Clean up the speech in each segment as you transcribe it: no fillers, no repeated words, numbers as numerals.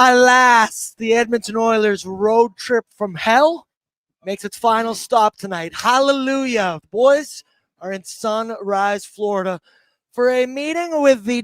Alas, the Edmonton Oilers road trip from hell makes its final stop tonight. Hallelujah. Boys are in Sunrise, Florida for a meeting with the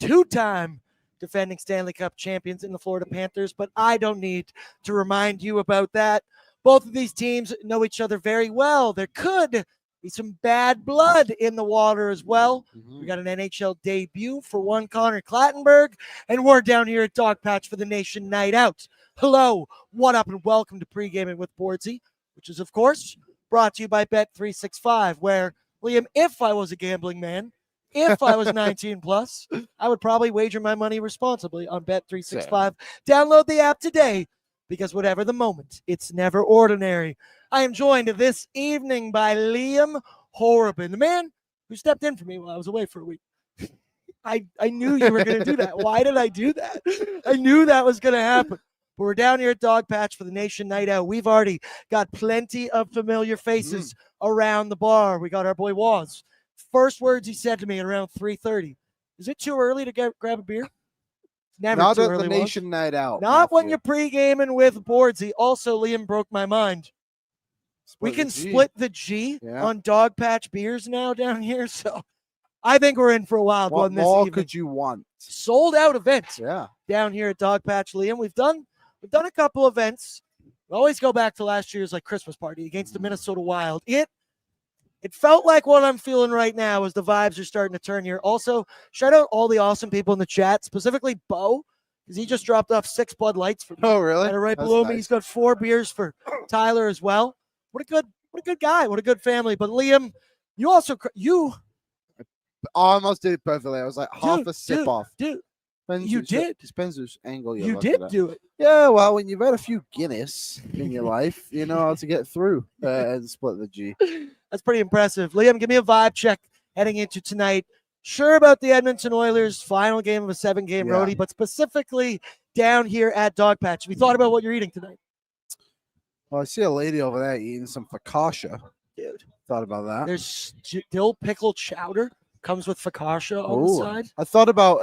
two-time defending Stanley Cup champions in the Florida Panthers, but I don't need to remind you about that. Both of these teams know each other very well. There could be some bad blood in the water as well. We got an NHL debut for one Connor Clattenburg, and we're down here at Dogpatch for the Nation Night Out. Hello, what up, and welcome to Pregaming with Bordzy, which is, of course, brought to you by Bet365, where, Liam, if I was a gambling man, if I was 19 plus, I would probably wager my money responsibly on Bet365. Download the app today, because whatever the moment, it's never ordinary. I am joined this evening by Liam Horrobin, the man who stepped in for me while I was away for a week. I knew you were going to do that. Why did I do that? I knew that was going to happen. But we're down here at Dogpatch for the Nation Night Out. We've already got plenty of familiar faces around the bar. We got our boy Waz. First words he said to me at around 3:30. Is it too early to grab a beer? Never Not too at early, the Nation Night Out. Not when you're pre-gaming with Bordzy. Also, Liam broke my mind. We can split the G on Dogpatch beers now down here, so I think we're in for a wild one this evening. What more could you want? Sold out events Yeah. down here at Dogpatch, Liam. We've done a couple events. We always go back to last year's Christmas party against the Minnesota Wild. It felt like what I'm feeling right now as the vibes are starting to turn here. Also, shout out all the awesome people in the chat, specifically Bo, because he just dropped off 6 Bud Lights for me. Oh, really? And right below me, he's got 4 beers for Tyler as well. What a good guy. What a good family. But Liam, you almost did it perfectly. I was like half a sip off. Dude, you did. Depends whose angle you're You did do it. Yeah, well, when you've had a few Guinness in your life, you know how to get through and split the G. That's pretty impressive. Liam, give me a vibe check heading into tonight. Sure about the Edmonton Oilers' final game of a 7-game roadie, but specifically down here at Dogpatch. Have you thought about what you're eating tonight? Well, I see a lady over there eating some focaccia. Dude. Thought about that. There's dill pickle chowder. Comes with focaccia on the side. I thought about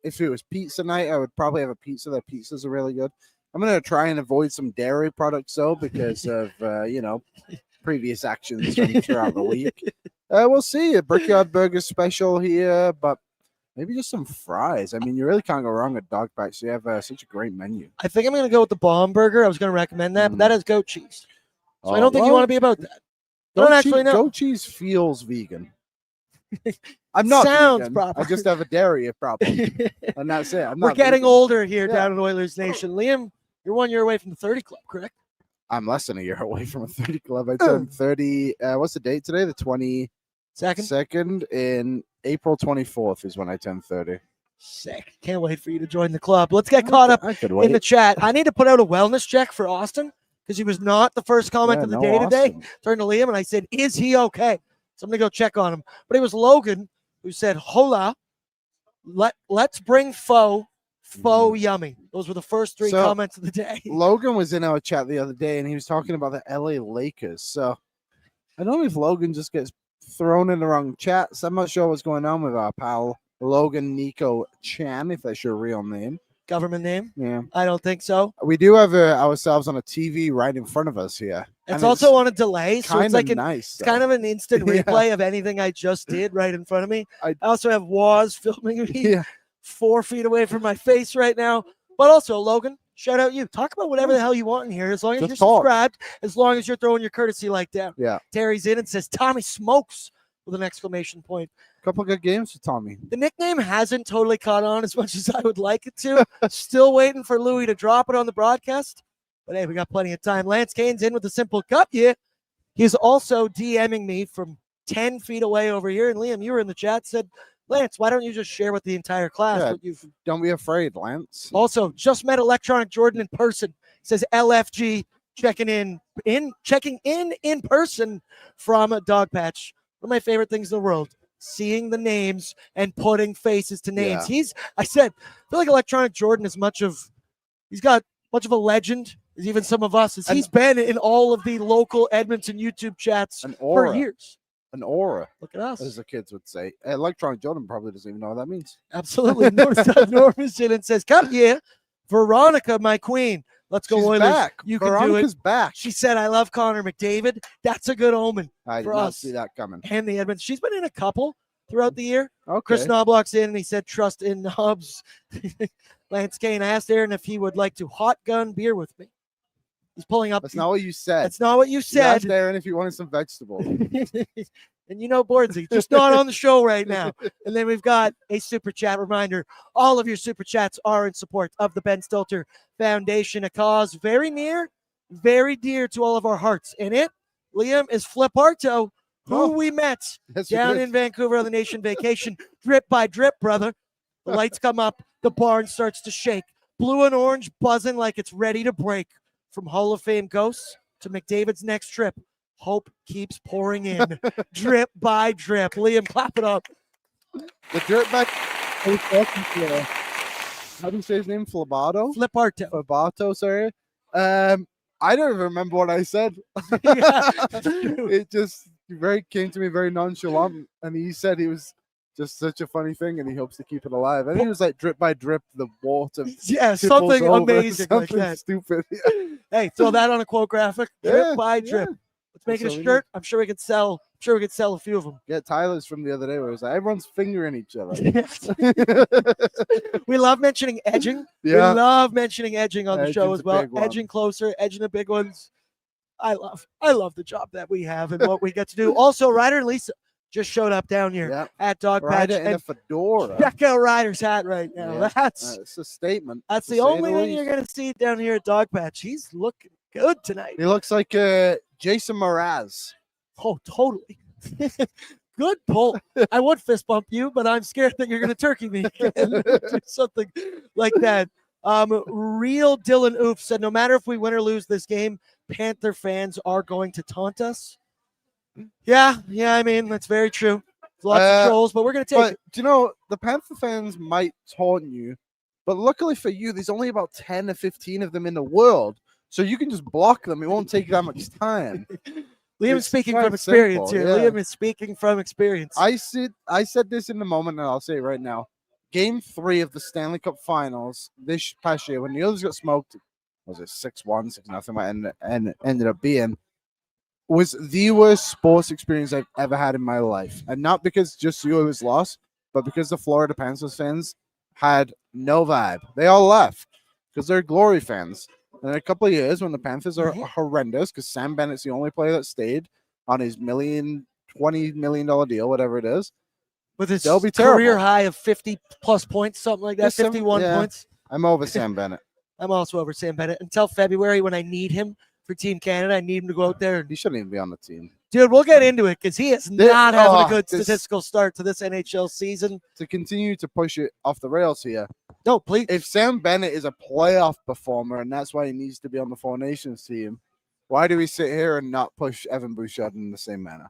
if it was pizza night, I would probably have a pizza. Their pizzas are really good. I'm going to try and avoid some dairy products, though, because of, previous actions from throughout the week. We'll see. A Brickyard Burger special here, but maybe just some fries. I mean, you really can't go wrong at Dogpatch. You have such a great menu. I think I'm going to go with the Bomb Burger. I was going to recommend that, but that has goat cheese. So I don't think you want to be about that. I don't actually know. Goat cheese feels vegan. I'm not Sounds vegan. proper. I just have a dairy problem, and that's it. We're getting older here down in Oilers Nation. Liam, you're 1 year away from the 30 club, correct? I'm less than a year away from a 30 club. I turned 30. What's the date today? The 22nd. In April 24th is when I turned 30. Sick. Can't wait for you to join the club. Let's get caught up in the chat. I need to put out a wellness check for Austin because he was not the first comment of the day today. Turned to Liam and I said, is he okay? So I'm going to go check on him. But it was Logan who said, hola, let's bring faux yummy. Those were the first 3 comments of the day. Logan was in our chat the other day, and he was talking about the LA Lakers. So I don't know if Logan just gets thrown in the wrong chats. I'm not sure what's going on with our pal Logan Nico Chan, if that's your real name. Government name? Yeah. I don't think so. We do have ourselves on a TV right in front of us here. It's also on a delay, so it's like nice. It's kind of an instant replay of anything I just did right in front of me. I also have Waz filming me 4 feet away from my face right now. But also, Logan, shout out you. Talk about whatever the hell you want in here, as long as you're subscribed, as long as you're throwing your courtesy like down. Yeah. Terry's in and says, Tommy smokes with an exclamation point. Couple good games for Tommy. The nickname hasn't totally caught on as much as I would like it to. Still waiting for Louis to drop it on the broadcast. But hey, we got plenty of time. Lance Kane's in with the simple cup. Yeah. He's also DMing me from 10 feet away over here. And Liam, you were in the chat, said, Lance, why don't you just share with the entire class what you've... Don't be afraid, Lance. Also, just met Electronic Jordan in person. Says LFG checking in person from a Dogpatch. One of my favorite things in the world. Seeing the names and putting faces to names. Yeah. I feel like Electronic Jordan is he's got much of a legend as even some of us, as he's been in all of the local Edmonton YouTube chats for years. an aura, Look at us. as the kids would say. Electronic Jordan probably doesn't even know what that means. Absolutely. Norman Shillen says, come here, Veronica, my queen. Let's go, She's Oilers. back. You Veronica's can do it. back. She said, I love Connor McDavid. That's a good omen I did for not us. see that coming. And the Edmonton. She's been in a couple throughout the year. Okay. Chris Knobloch's in, and he said, trust in Hobbs. Lance Kane asked Aaron if he would like to hot gun beer with me. He's pulling up. That's not what you said. That's not what you You said. asked Aaron if he wanted some vegetables. And you know Bordzy, just not on the show right now. And then we've got a super chat reminder. All of your super chats are in support of the Ben Stilter Foundation, a cause very near, very dear to all of our hearts. And it, Liam, is Fliparto, who we met down in Vancouver on the nation vacation, drip by drip, brother. The lights come up, the barn starts to shake. Blue and orange buzzing like it's ready to break. From Hall of Fame ghosts to McDavid's next trip, hope keeps pouring in, drip by drip. Liam, clap it up. The drip back. How do you say his name? Flibato? Flibato, sorry. I don't even remember what I said. It just came to me very nonchalant, and he said he was just such a funny thing, and he hopes to keep it alive. And he was like drip by drip, the water. Yeah, something amazing something like that. Stupid. Hey, throw that on a quote graphic. Drip by drip. Let's make it a shirt. I'm sure we could sell. I'm sure we could sell a few of them. Yeah, Tyler's from the other day where it was like everyone's fingering each other. We love mentioning edging. Yeah. We love mentioning edging on the show as well. Big one. Edging closer, edging the big ones. I love the job that we have and what we get to do. Also, Ryder and Lisa just showed up down here at Dogpatch. Ryder in a fedora. Check out Ryder's hat right now. Yeah. That's it's a statement. That's the only thing you're going to see down here at Dogpatch. He's looking good tonight. He looks like Jason Mraz. Oh, totally. Good pull. I would fist bump you, but I'm scared that you're going to turkey me and do something like that. Real Dylan Oof said, no matter if we win or lose this game, Panther fans are going to taunt us. Yeah, I mean, that's very true. Lots of trolls, but we're going to take it. Do you know, the Panther fans might taunt you, but luckily for you, there's only about 10 or 15 of them in the world, so you can just block them. It won't take that much time. Liam is speaking from experience here. Yeah. Liam is speaking from experience. I said this in the moment, and I'll say it right now. Game 3 of the Stanley Cup Finals this past year, when the Oilers got smoked, was it 6-1, 6-0, and ended up being, was the worst sports experience I've ever had in my life. And not because just the Oilers lost, but because the Florida Panthers fans had no vibe. They all left because they're glory fans. And in a couple of years, when the Panthers are horrendous, because Sam Bennett's the only player that stayed on his $20 million deal, whatever it is, with his they'll be career terrible. high of 50+ points, something like that, 51 points. I'm over Sam Bennett. I'm also over Sam Bennett until February when I need him for Team Canada. I need him to go out there. He shouldn't even be on the team. Dude, we'll get into it because he is not having a good statistical start to this NHL season. To continue to push it off the rails here. No, please. If Sam Bennett is a playoff performer and that's why he needs to be on the Four Nations team, why do we sit here and not push Evan Bouchard in the same manner?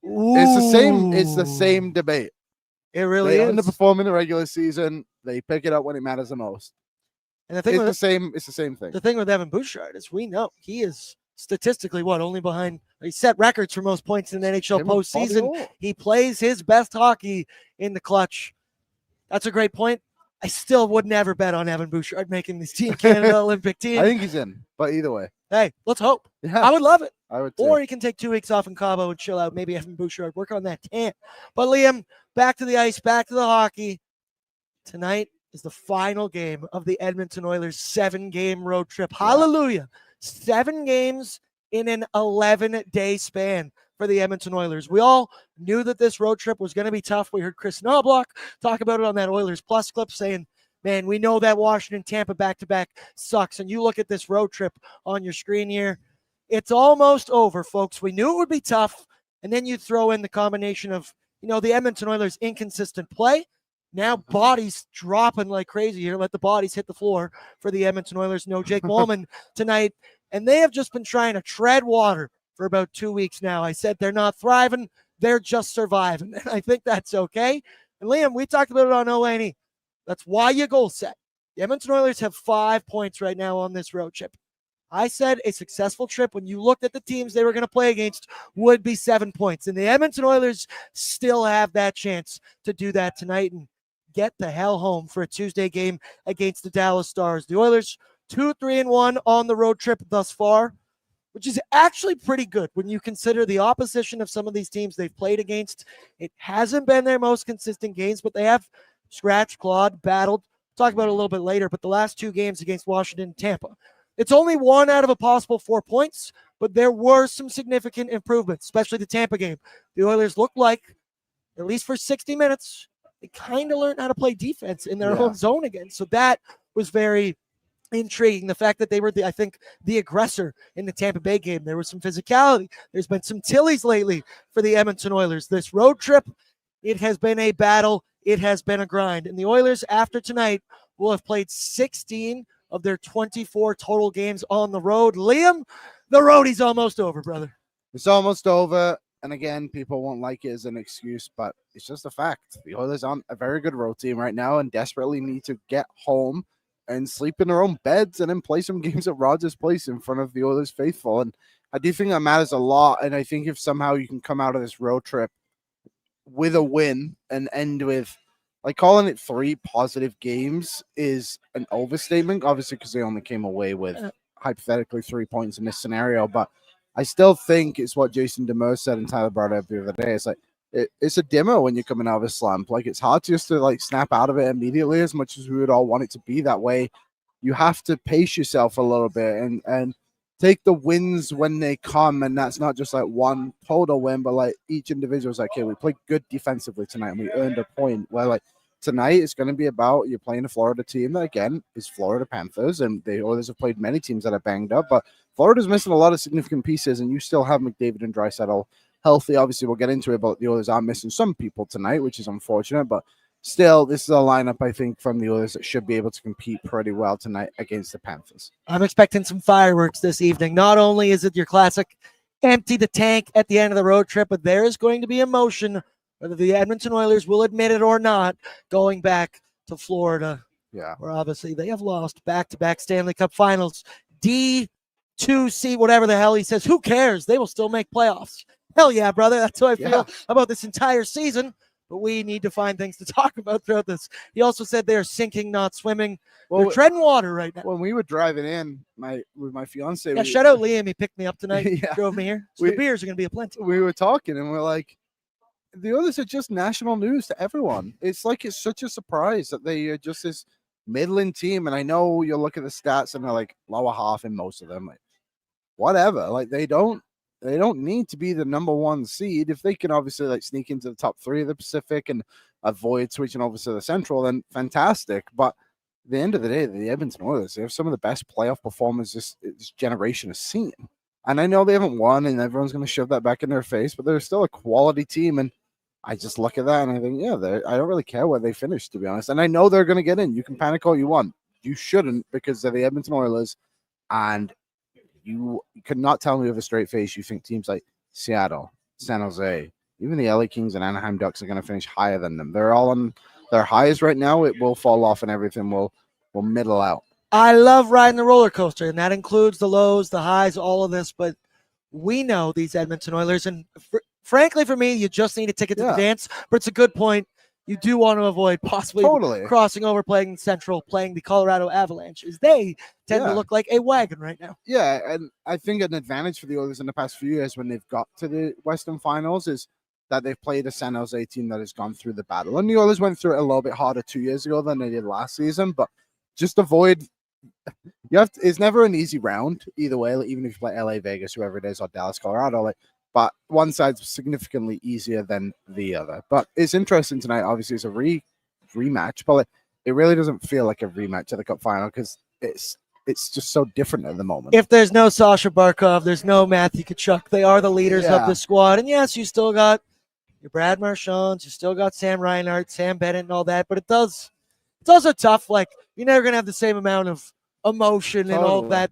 Ooh. It's the same debate. It really is. They underperform in the regular season. They pick it up when it matters the most. And the thing it's the same thing. The thing with Evan Bouchard is we know he is statistically only behind. He set records for most points in the NHL postseason. He plays his best hockey in the clutch. That's a great point. I still would never bet on Evan Bouchard making this Team Canada Olympic team. I think he's in, but either way. Hey, let's hope. Yeah. I would love it. I would too. Or he can take 2 weeks off in Cabo and chill out. Maybe Evan Bouchard work on that tan. But Liam, back to the ice, back to the hockey. Tonight is the final game of the Edmonton Oilers 7-game road trip. Yeah. Hallelujah. 7 games in an 11-day span for the Edmonton Oilers. We all knew that this road trip was going to be tough. We heard Chris Knobloch talk about it on that Oilers Plus clip saying, man, we know that Washington-Tampa back-to-back sucks. And you look at this road trip on your screen here, it's almost over, folks. We knew it would be tough. And then you throw in the combination of, the Edmonton Oilers' inconsistent play. Now bodies dropping like crazy here. Let the bodies hit the floor for the Edmonton Oilers. No Jake Walman tonight. And they have just been trying to tread water for about 2 weeks now. I said they're not thriving. They're just surviving. And I think that's okay. And Liam, we talked about it on O&E. That's why you goal set. The Edmonton Oilers have 5 points right now on this road trip. I said a successful trip when you looked at the teams they were going to play against would be 7 points. And the Edmonton Oilers still have that chance to do that tonight and get the hell home for a Tuesday game against the Dallas Stars. The Oilers 2-3-1 on the road trip thus far, which is actually pretty good when you consider the opposition of some of these teams they've played against. It hasn't been their most consistent games, but they have scratched, clawed, battled. We'll talk about it a little bit later, but the last 2 games against Washington and Tampa, it's only 1 out of a possible 4 points, but there were some significant improvements, especially the Tampa game. The Oilers looked like, at least for 60 minutes, they kind of learned how to play defense in their own zone again. So that was very intriguing. The fact that they were, I think, the aggressor in the Tampa Bay game. There was some physicality. There's been some Tillies lately for the Edmonton Oilers. This road trip, it has been a battle. It has been a grind. And the Oilers, after tonight, will have played 16 of their 24 total games on the road. Liam, the roadie's almost over, brother. It's almost over. And again, people won't like it as an excuse, but it's just a fact. The Oilers aren't a very good road team right now and desperately need to get home and sleep in their own beds and then play some games at Rogers Place in front of the Oilers faithful. And I do think that matters a lot. And I think if somehow you can come out of this road trip with a win and end with, like, calling it 3 positive games is an overstatement, obviously, because they only came away with hypothetically 3 points in this scenario. But I still think it's what Jason Demers said and Tyler brought up the other day. It's like, it's a dimmer when you're coming out of a slump. Like, it's hard just to like snap out of it immediately, as much as we would all want it to be that way. You have to pace yourself a little bit and take the wins when they come. And that's not just like one total win, but like each individual is like, okay, we played good defensively tonight and we earned a point. Where like tonight it's going to be about, you're playing a Florida team that again is Florida Panthers, and the Oilers have played many teams that are banged up, but Florida's missing a lot of significant pieces, and you still have McDavid and Draisaitl healthy. Obviously, we'll get into it, but the Oilers are missing some people tonight, which is unfortunate. But still, this is a lineup, I think, from the Oilers that should be able to compete pretty well tonight against the Panthers. I'm expecting some fireworks this evening. Not only is it your classic empty the tank at the end of the road trip, but there is going to be emotion, whether the Edmonton Oilers will admit it or not, going back to Florida. Yeah. Where obviously they have lost back-to-back Stanley Cup Finals. D2C, whatever the hell he says. Who cares? They will still make playoffs. Hell yeah, brother. That's how I feel about this entire season. But we need to find things to talk about throughout this. He also said they're sinking, not swimming. They're treading water right now. When we were driving in with my fiance. Yeah, shout out Liam. He picked me up tonight. Drove me here. So the beers are going to be aplenty. We were talking and we're like, the Oilers are just national news to everyone. It's like it's such a surprise that they are just this middling team. And I know you'll look at the stats and they're like lower half in most of them. Like, whatever. Like they don't need to be the number 1 seed. If they can obviously like sneak into the top 3 of the Pacific and avoid switching over to the Central, then fantastic. But at the end of the day, the Edmonton Oilers, they have some of the best playoff performers this generation has seen. And I know they haven't won and everyone's going to shove that back in their face, but they're still a quality team. And I just look at that and I think, yeah, I don't really care where they finish, to be honest. And I know they're going to get in. You can panic all you want. You shouldn't, because they're the Edmonton Oilers. And you could not tell me with a straight face you think teams like Seattle, San Jose, even the LA Kings and Anaheim Ducks are going to finish higher than them. They're all on their highs right now. It will fall off and everything will middle out. I love riding the roller coaster, and that includes the lows, the highs, all of this. But we know these Edmonton Oilers, and frankly, for me, you just need a ticket to the dance. But it's a good point. You do want to avoid possibly crossing over, playing Central, playing the Colorado Avalanche, as they tend to look like a wagon right now. Yeah, and I think an advantage for the Oilers in the past few years when they've got to the Western Finals is that they've played a San Jose team that has gone through the battle. And the Oilers went through it a little bit harder 2 years ago than they did last season, but just avoid – it's never an easy round either way, like, even if you play LA, Vegas, whoever it is, or Dallas, Colorado, but one side's significantly easier than the other. But it's interesting tonight. Obviously, it's a rematch, but it really doesn't feel like a rematch at the Cup Final because it's just so different at the moment. If there's no Sasha Barkov, there's no Matthew Tkachuk. They are the leaders of the squad. And yes, you still got your Brad Marchands, you still got Sam Reinhart, Sam Bennett, and all that. But it's also tough. Like, you're never gonna have the same amount of emotion and all that.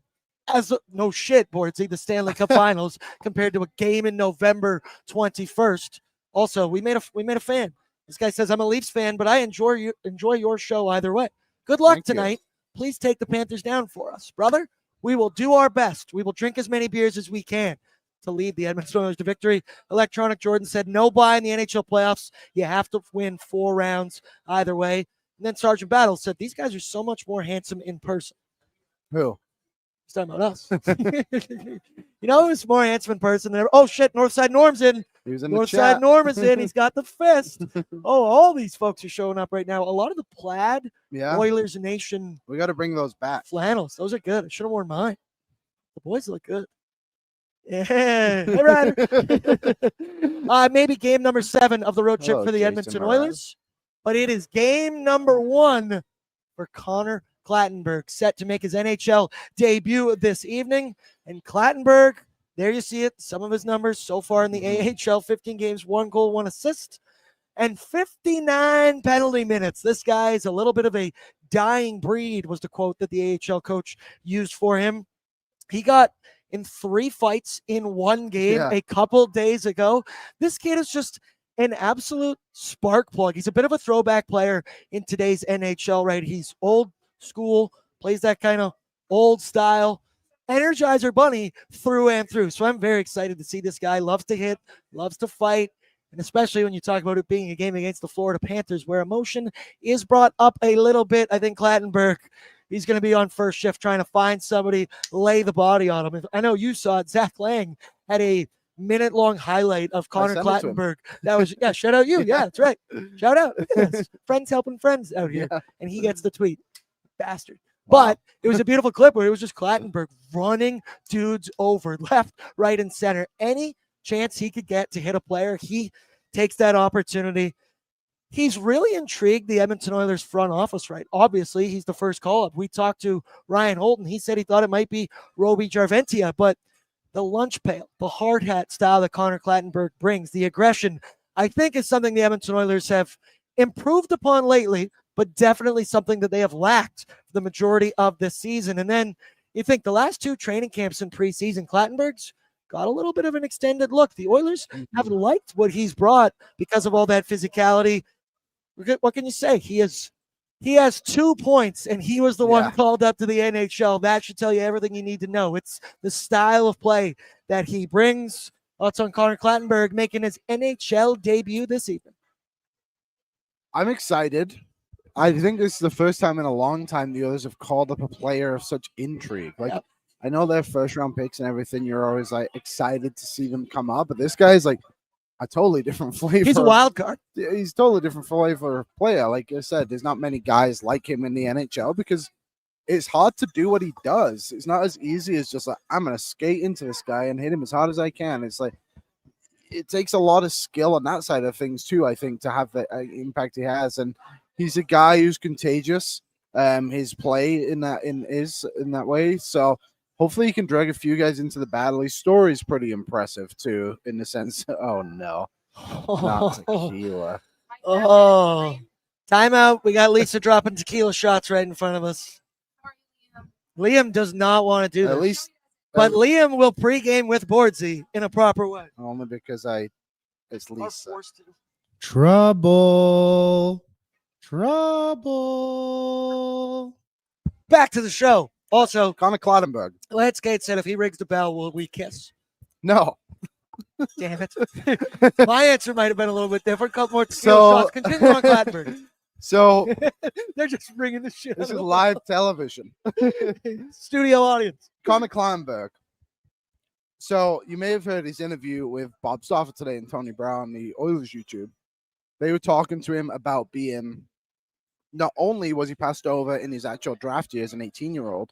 No shit, Bordzy, the Stanley Cup Finals compared to a game in November 21st. Also, we made a fan. This guy says, I'm a Leafs fan, but I enjoy your show either way. Good luck tonight. Please take the Panthers down for us, brother. We will do our best. We will drink as many beers as we can to lead the Edmonton Oilers to victory. Electronic Jordan said, no bye in the NHL playoffs. You have to win 4 rounds either way. And then Sergeant Battle said, these guys are so much more handsome in person. Who? He's talking about us. You know who's more handsome in person than ever? Oh, shit, Northside Norm's in. He was in the Northside chat. Norm is in. He's got the fist. Oh, all these folks are showing up right now. A lot of the plaid Yeah. Oilersnation We got to bring those back. flannels. Those are good. I should have worn mine. The boys look good. Yeah. Hey, Ryder. Maybe game number 7 of the road trip Hello, for the Jason Edmonton Mraz. Oilers. But it is game number 1 for Connor Clattenburg, set to make his NHL debut this evening. And Clattenburg, there you see it, some of his numbers so far in the AHL, 15 games, 1 goal, 1 assist, and 59 penalty minutes. This guy is a little bit of a dying breed, was the quote that the AHL coach used for him. He got in 3 fights in 1 game a couple days ago. This kid is just an absolute spark plug. He's a bit of a throwback player in today's NHL, right? He's old school, plays that kind of old style Energizer Bunny through and through. So I'm very excited to see this guy. Loves to hit, loves to fight, and especially when you talk about it being a game against the Florida Panthers where emotion is brought up a little bit. I think Clattenburg, he's going to be on first shift trying to find somebody, lay the body on him. I know you saw it. Zach Lang had a minute-long highlight of Connor Clattenburg. That was, shout out you. Yeah, that's right. Shout out. Yes. Friends helping friends out here. And he gets the tweet. Bastard. Wow. But it was a beautiful clip where it was just Clattenburg running dudes over left, right, and center. Any chance he could get to hit a player, he takes that opportunity. He's really intrigued the Edmonton Oilers front office, right? Obviously, he's the first call-up. We talked to Ryan Holton. He said he thought it might be Roby Jarventia, but the lunch pail, the hard hat style that Connor Clattenburg brings, the aggression, I think is something the Edmonton Oilers have improved upon lately, but definitely something that they have lacked for the majority of this season. And then you think the last 2 training camps in preseason, Clattenburg's got a little bit of an extended look. The Oilers have liked what he's brought because of all that physicality. What can you say? He has 2 points, and he was the one called up to the NHL. That should tell you everything you need to know. It's the style of play that he brings. Thoughts on Connor Clattenburg making his NHL debut this evening? I'm excited. I think this is the first time in a long time the Oilers have called up a player of such intrigue. Like, I know they're first-round picks and everything. You're always like excited to see them come up, but this guy's like a totally different flavor. He's a wild card. He's totally different flavor of player. Like I said, there's not many guys like him in the NHL because it's hard to do what he does. It's not as easy as just like, I'm going to skate into this guy and hit him as hard as I can. It's like, it takes a lot of skill on that side of things too, I think, to have the impact he has. And he's a guy who's contagious. His play in that way. So hopefully he can drag a few guys into the battle. His story is pretty impressive too, in the sense. Oh no, not tequila. Oh, timeout. We got Lisa dropping tequila shots right in front of us. Liam does not want to do this. But Liam will pregame with Bordzy in a proper way. Only because it's Lisa. Trouble. Back to the show. Also, Connor Clattenburg. Let's Skate said if he rings the bell, will we kiss? No. Damn it. My answer might have been a little bit different. Couple more tequila shots. Continue on Clattenburg. So they're just bringing the shit. This is live television. Studio audience. Connor Clattenburg. So you may have heard his interview with Bob Stauffer today and Tony Brown, the Oilers YouTube. They were talking to him about being, not only was he passed over in his actual draft year as an 18-year-old,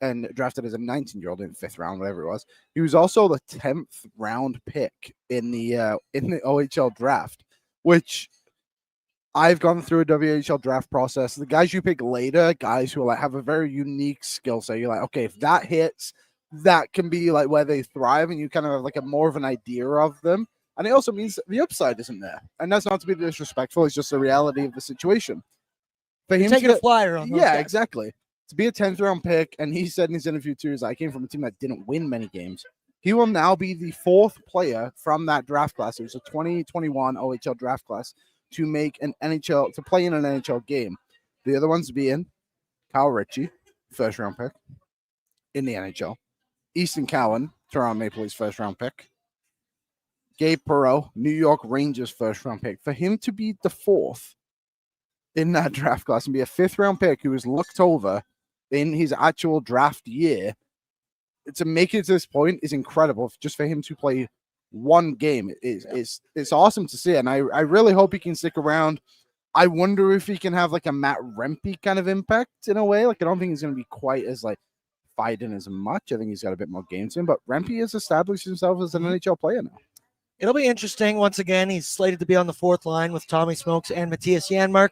and drafted as a 19-year-old in 5th round, whatever it was. He was also the 10th round pick in the OHL draft, which I've gone through a WHL draft process. The guys you pick later, guys who have a very unique skill set. You're like, okay, if that hits, that can be like where they thrive, and you kind of have like a more of an idea of them. And it also means the upside isn't there. And that's not to be disrespectful. It's just the reality of the situation. For him taking a flyer on those guys. Exactly. To be a 10th round pick, and he said in his interview too, is I came from a team that didn't win many games. He will now be the 4th player from that draft class. It was a 2021 OHL draft class to make an NHL, to play in an NHL game. The other ones being Kyle Ritchie, 1st round pick. in the NHL. Easton Cowan, Toronto Maple Leafs first-round pick. Gabe Perreault, New York Rangers first-round pick. For him to be the fourth in that draft class and be a fifth-round pick who was looked over in his actual draft year, to make it to this point is incredible. Just for him to play one game it's awesome to see, and I really hope he can stick around. I wonder if he can have like a Matt Rempe kind of impact in a way. Like, I don't think he's going to be quite as like fighting as much. I think he's got a bit more game to him, but Rempe has established himself as an NHL player now. It'll be interesting. Once again, he's slated to be on the fourth line with Tommy Smokes and Matthias Janmark.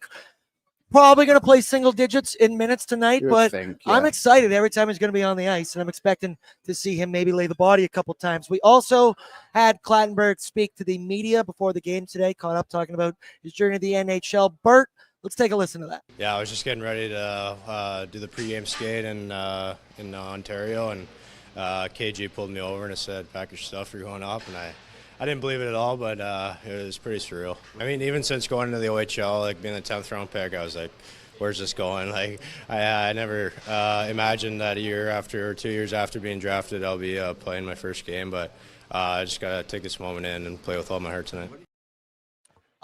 Probably going to play single digits in minutes tonight, but I'm excited every time he's going to be on the ice, and I'm expecting to see him maybe lay the body a couple times. We also had Clattenburg speak to the media before the game today, caught up talking about his journey to the NHL. Bert, let's take a listen to that. Yeah, I was just getting ready to do the pregame skate in Ontario, and KG pulled me over and said, "Pack your stuff, you're going up," and I didn't believe it at all, but it was pretty surreal. I mean, even since going into the OHL, like being the 10th round pick, I was like, where's this going? Like, I never imagined that a year after or 2 years after being drafted, I'll be playing my first game, but I just got to take this moment in and play with all my heart tonight.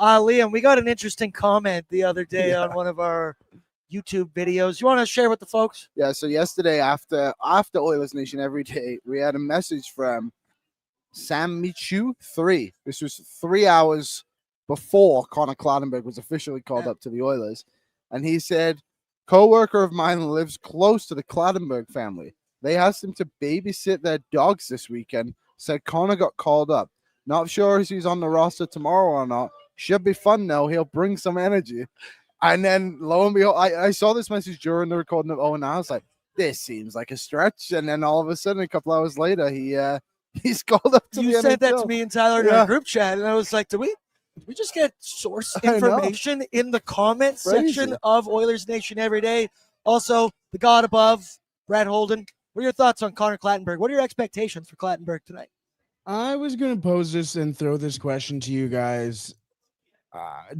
Liam, we got an interesting comment the other day on one of our YouTube videos. You want to share with the folks? Yeah, so yesterday after Oilers Nation Every Day, we had a message from Sam Michu 3. This was 3 hours before Connor Clattenburg was officially called up to the Oilers. And he said, "Co-worker of mine lives close to the Clattenburg family. They asked him to babysit their dogs this weekend. Said Connor got called up. Not sure if he's on the roster tomorrow or not. Should be fun though. He'll bring some energy." And then lo and behold, I saw this message during the recording of and I was like, this seems like a stretch. And then all of a sudden, a couple hours later, he's called up to the NHL. You said that to me and Tyler in our group chat, and I was like, did we just get source information in the comment section of Oilers Nation Every Day? Also, the God above, Brad Holden. What are your thoughts on Connor Clattenburg? What are your expectations for Clattenburg tonight? I was going to pose this and throw this question to you guys.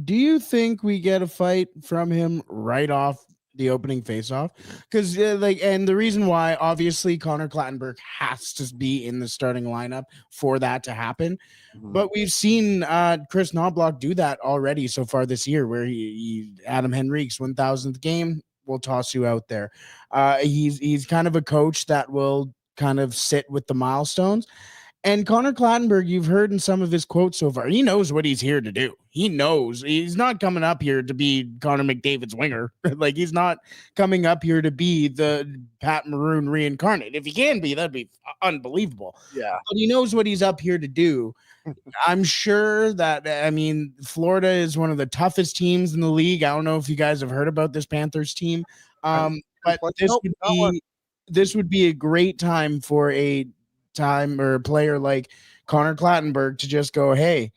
Do you think we get a fight from him right off the opening faceoff? Because and the reason why, obviously, Connor Clattenburg has to be in the starting lineup for that to happen. But we've seen Chris Knobloch do that already so far this year, where he Adam Henrique's 1,000th game will toss you out there. He's kind of a coach that will kind of sit with the milestones. And Connor Clattenburg, you've heard in some of his quotes so far, he knows what he's here to do. He knows he's not coming up here to be Connor McDavid's winger. Like, he's not coming up here to be the Pat Maroon reincarnate. If he can be, that'd be unbelievable. Yeah. But he knows what he's up here to do. I'm sure that, Florida is one of the toughest teams in the league. I don't know if you guys have heard about this Panthers team. But this would be a great time for a player like Connor Clattenburg to just go, hey,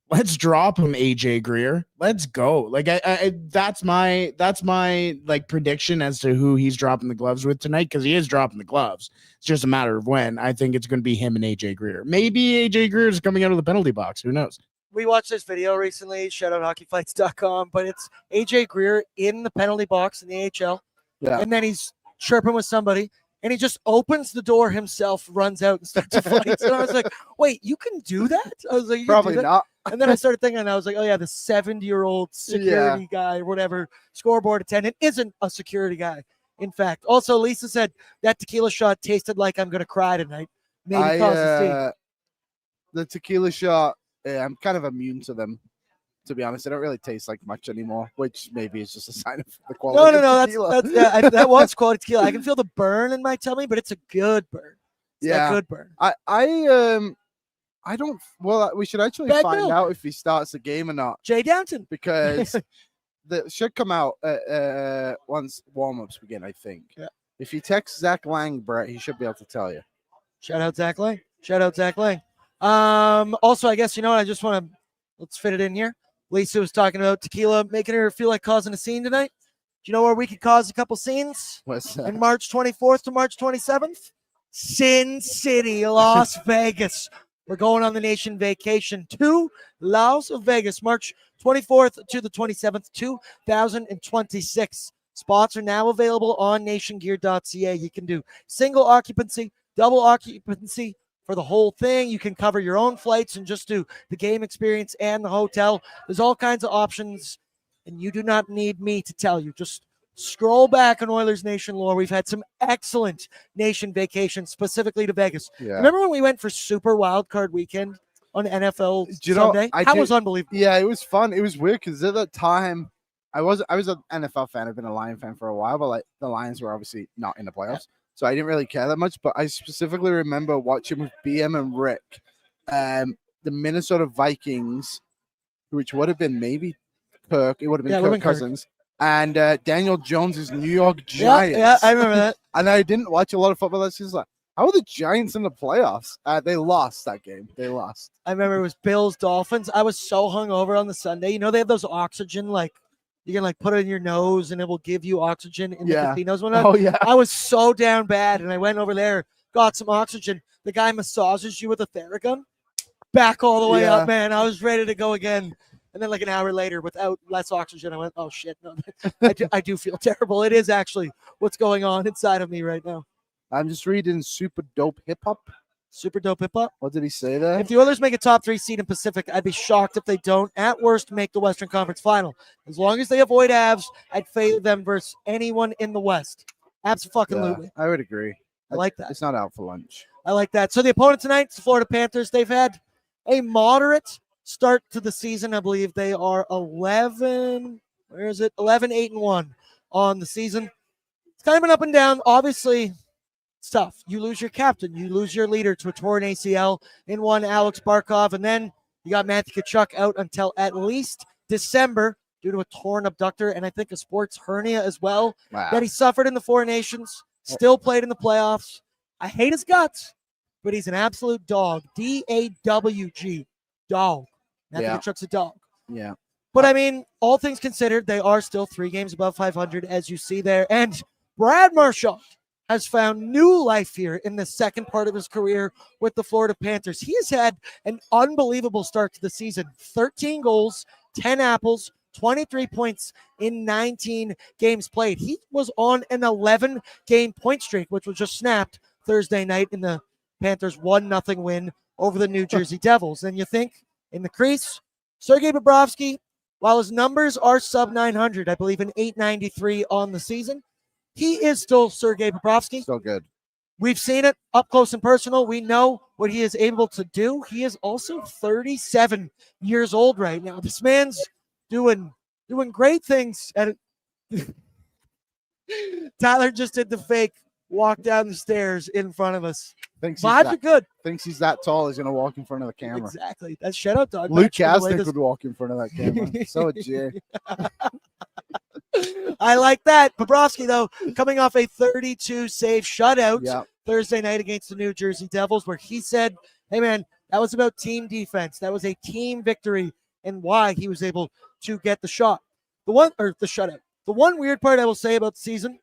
let's drop him, AJ Greer. Let's go. Like, that's my like prediction as to who he's dropping the gloves with tonight, because he is dropping the gloves. It's just a matter of when. I think it's going to be him and AJ Greer. Maybe AJ Greer is coming out of the penalty box. Who knows? We watched this video recently, shout out hockeyfights.com, but it's AJ Greer in the penalty box in the AHL. Yeah. And then he's chirping with somebody, and he just opens the door himself, runs out, and starts a fight. And I was like, wait, you can do that? I was like, probably not. And then I started thinking, and I was like, oh, yeah, the 70-year-old security guy or whatever, scoreboard attendant, isn't a security guy. In fact, also, Lisa said that tequila shot tasted like I'm going to cry tonight. Maybe the tequila shot, I'm kind of immune to them. To be honest, they don't really taste like much anymore, which maybe is just a sign of the quality. No, tequila. That was quality tequila. I can feel the burn in my tummy, but it's a good burn. It's a good burn. I don't. Well, we should actually find out if he starts the game or not. Jay Downton, because that should come out once warm-ups begin. I think. Yeah. If you text Zach Lang, Brett, he should be able to tell you. Shout out Zach Lang. Also, I guess I just want to let's fit it in here. Lisa was talking about tequila making her feel like causing a scene tonight. Do you know where we could cause a couple scenes? What's that? In March 24th to March 27th? Sin City, Las Vegas. We're going on the nation vacation to Las Vegas, March 24th to the 27th, 2026. Spots are now available on nationgear.ca. You can do single occupancy, double occupancy for the whole thing. You can cover your own flights and just do the game experience and the hotel. There's all kinds of options, and you do not need me to tell you. Just scroll back on Oilers Nation lore. We've had some excellent nation vacations, specifically to Vegas. Yeah. Remember when we went for Super Wild Card Weekend on NFL Do you know, Sunday? I That do- was unbelievable. Yeah, it was fun. It was weird because at that time, I was an NFL fan. I've been a Lion fan for a while, but like the Lions were obviously not in the playoffs, so I didn't really care that much. But I specifically remember watching with BM and Rick, the Minnesota Vikings, which would have been maybe Kirk. It would have been Yeah, it would've Kirk been Kirk. Cousins and Daniel Jones's New York Yeah, Giants. yeah, I remember that. And I didn't watch a lot of football. That's just like, how are the Giants in the playoffs? They lost that game. They lost. I remember it was Bills Dolphins. I was so hungover on the Sunday. You know, they have those oxygen, like you can like put it in your nose and it will give you oxygen in the Yeah. casinos. Oh yeah. I was so down bad, and I went over there, got some oxygen. The guy massages you with a Theragun, back all the way Yeah. up, man. I was ready to go again. And then like an hour later, without less oxygen, I went, oh shit, no, I do feel terrible. It is actually what's going on inside of me right now. I'm just reading Super Dope Hip Hop. Super dope hip hop. What did he say there? If the Oilers make a top 3 seed in Pacific, I'd be shocked if they don't. At worst, make the Western Conference Final. As long as they avoid Avs, I'd favor them versus anyone in the West. Absolutely. I would agree. I like that. It's not out for lunch. I like that. So the opponent tonight is the Florida Panthers. They've had a moderate start to the season. I believe they are 11, 8-1 on the season. It's kind of been up and down. Obviously, it's tough. You lose your captain. You lose your leader to a torn ACL in one, Alex Barkov. And then you got Matthew Tkachuk out until at least December due to a torn abductor and I think a sports hernia as well Wow. that he suffered in the Four Nations. Still played in the playoffs. I hate his guts, but he's an absolute dog. DAWG. Dog. Matthew Yeah. Tkachuk's a dog. Yeah. But I mean, all things considered, they are still 3 games above 500, as you see there. And Brad Marchand has found new life here in the second part of his career with the Florida Panthers. He has had an unbelievable start to the season. 13 goals, 10 apples, 23 points in 19 games played. He was on an 11-game point streak, which was just snapped Thursday night in the Panthers' 1-0 win over the New Jersey Devils. And you think, in the crease, Sergei Bobrovsky, while his numbers are sub 900, I believe an 893 on the season, he is still Sergei Bobrovsky. Still good. We've seen it up close and personal. We know what he is able to do. He is also 37 years old right now. This man's doing great things. And Tyler just did the fake walk down the stairs in front of us. Vibes are good. Thinks he's that tall. He's gonna walk in front of the camera. Exactly. That's shout out Dogpatch. Luke for the way Jasnick this- would walk in front of that camera. So would Jay. I like that. Bobrovsky, though, coming off a 32 save shutout Yeah. Thursday night against the New Jersey Devils, where he said, hey, man, that was about team defense. That was a team victory and why he was able to get the shot. The shutout. The one weird part I will say about the season,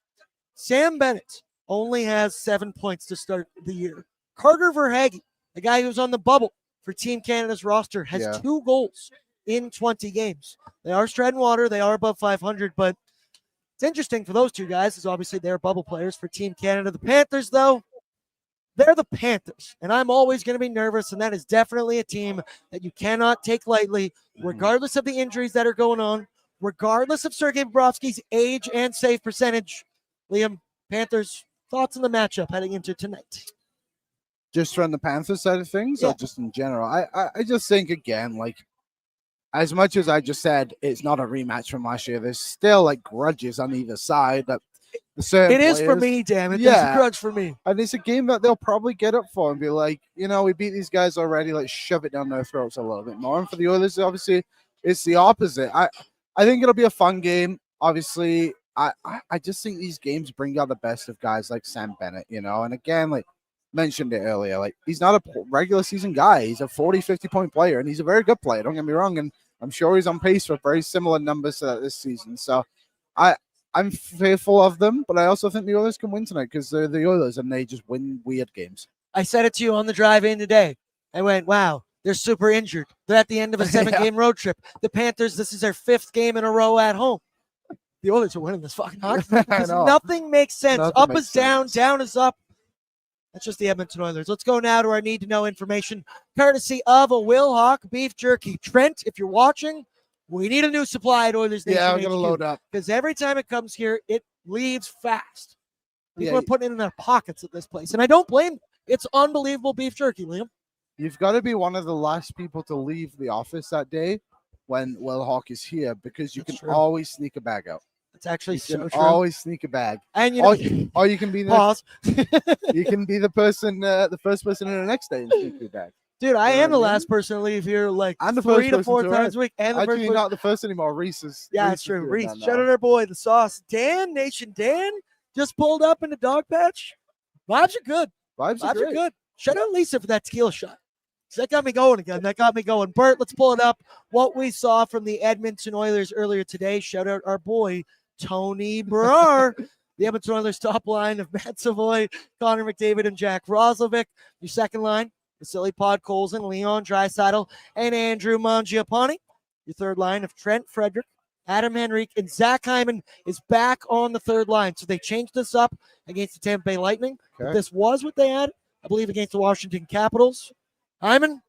Sam Bennett only has 7 points to start the year. Carter Verhaeghe, the guy who's on the bubble for Team Canada's roster, has 2 goals in 20 games. They are treading water. They are above 500, but it's interesting for those two guys is obviously they're bubble players for Team Canada. The Panthers, though, they're the Panthers, and I'm always going to be nervous, and that is definitely a team that you cannot take lightly, regardless of the injuries that are going on, regardless of Sergei Bobrovsky's age and save percentage. Liam, Panthers, thoughts on the matchup heading into tonight? Just from the Panthers side of things, Yeah. or just in general? I just think again, like, as much as I just said it's not a rematch from last year, there's still like grudges on either side. That the certain It is for players- me, damn it. There's Yeah. a grudge for me. and it's a game that they'll probably get up for and be like, you know, we beat these guys already. Let's shove it down their throats a little bit more. And for the Oilers, obviously, it's the opposite. I think it'll be a fun game. Obviously, I just think these games bring out the best of guys like Sam Bennett, you know. And again, like mentioned it earlier, like he's not a regular season guy. He's a 40, 50 point player, and he's a very good player. Don't get me wrong. And I'm sure he's on pace for very similar numbers to that this season. So I'm fearful of them, but I also think the Oilers can win tonight because they're the Oilers and they just win weird games. I said it to you on the drive in today. I went, wow, they're super injured. They're at the end of a 7-game road trip. The Panthers, this is their 5th game in a row at home. the Oilers are winning this fucking hockey game I because know. nothing makes sense. Nothing Up makes is down, sense. down is up. That's just the Edmonton Oilers. Let's go now to our need to know information, courtesy of a Will Hawk beef jerky. Trent, if you're watching, we need a new supply at Oilers Nation Yeah, I'm gonna HQ, load up. because every time it comes here, it leaves fast. People Yeah, are putting it in their pockets at this place, and I don't blame them. It's unbelievable beef jerky, Liam. You've got to be one of the last people to leave the office that day when Will Hawk is here, because you That's can true. always sneak a bag out. It's actually You can so true. always sneak a bag, And you know, or you can be the pause. you can be the person, the first person in the next day and sneak your bag. Dude, I You know am the what I mean? last person to leave here like I'm the 3 first to person 4 to times a week. And the first Actually, person. not the first anymore. Reese is. Yeah, Reese it's is true. doing Reese, that now. shout out our boy, the sauce. Dan, Nation Dan, just pulled up in the Dogpatch. Vibes are good. Vibes are Vibes are great. good. Shout out Lisa for that tequila shot. 'Cause that got me going again. That got me going. Bert, let's pull it up. What we saw from the Edmonton Oilers earlier today. Shout out our boy, Tony Brar. The Edmonton Oilers top line of Matt Savoy, Connor McDavid, and Jack Roslovic. Your second line, Vasily Podkolzin, Leon Draisaitl, and Andrew Mangiapane. Your third line of Trent Frederick, Adam Henrique, and Zach Hyman is back on the third line. So they changed this up against the Tampa Bay Lightning. But Okay. this was what they had, I believe, against the Washington Capitals. Hyman,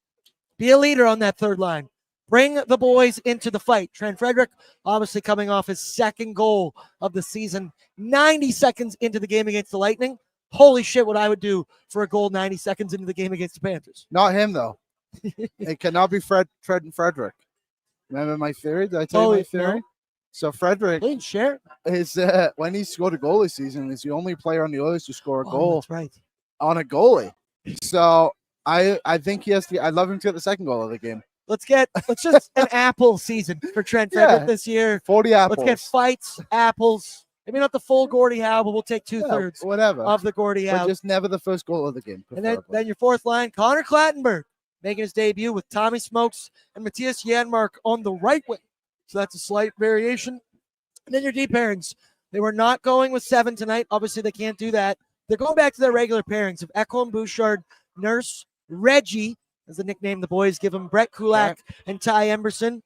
be a leader on that third line. Bring the boys into the fight. Trent Frederick, obviously coming off his second goal of the season, 90 seconds into the game against the Lightning. Holy shit, what I would do for a goal 90 seconds into the game against the Panthers. Not him though. It cannot be Fred and Frederick. Remember my theory? Did I tell you my theory? No. So Frederick Please share. is when he scored a goal this season, is the only player on the Oilers to score a Oh, goal that's right. on a goalie. So I think he has to. I'd love him to get the second goal of the game. Let's just an apple season for Trent Frederick Yeah. this year. 40 apples. Let's get fights, apples. Maybe not the full Gordie Howe, but we'll take 2/3 whatever. of the Gordie But Howe. just never the first goal of the game. And then preferably. your fourth line, Connor Clattenburg, making his debut with Tommy Smokes and Matthias Janmark on the right wing. So that's a slight variation. And then your deep pairings. They were not going with 7 tonight. Obviously, they can't do that. They're going back to their regular pairings of Ekholm, Bouchard, Nurse, Reggie, as the nickname the boys give him, Brett Kulak, and Ty Emberson,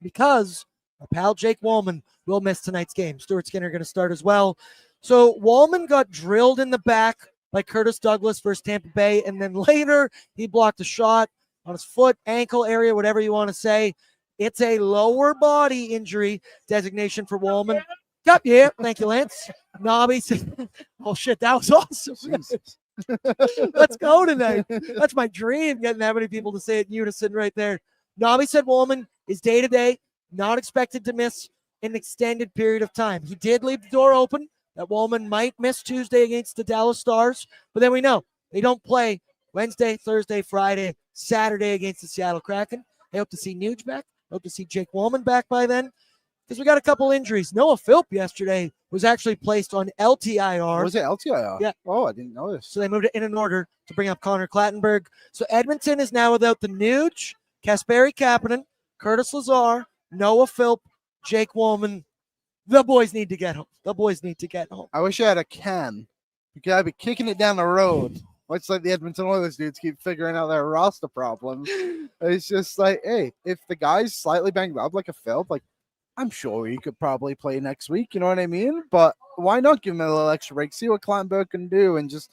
because our pal Jake Wallman will miss tonight's game. Stuart Skinner going to start as well. So Wallman got drilled in the back by Curtis Douglas versus Tampa Bay, and then later he blocked a shot on his foot, ankle area, whatever you want to say. It's a lower body injury designation for Wallman. Yep, yeah. Thank you, Lance. Nobby said, oh, shit, that was awesome. Jesus. Let's go tonight. That's my dream, getting that many people to say it in unison right there. Nobby said Wallman is day-to-day, not expected to miss an extended period of time. He did leave the door open that Wallman might miss Tuesday against the Dallas Stars, but then we know they don't play Wednesday, Thursday, Friday, Saturday against the Seattle Kraken. They hope to see Nuge back. Hope to see Jake Wallman back by then, because we got a couple injuries. Noah Philp yesterday was actually placed on LTIR. Was it LTIR? Yeah. Oh, I didn't know this. So they moved it in an order to bring up Connor Clattenburg. So Edmonton is now without the Nuge, Kasperi Kapanen, Curtis Lazar, Noah Philp, Jake Wallman. The boys need to get home. The boys need to get home. I wish I had a can, because I'd be kicking it down the road. Much like the Edmonton Oilers dudes keep figuring out their roster problems. It's just like, hey, if the guy's slightly banged up like a Philp, like, I'm sure he could probably play next week. You know what I mean? But why not give him a little extra break? See what Clattenburg can do, and just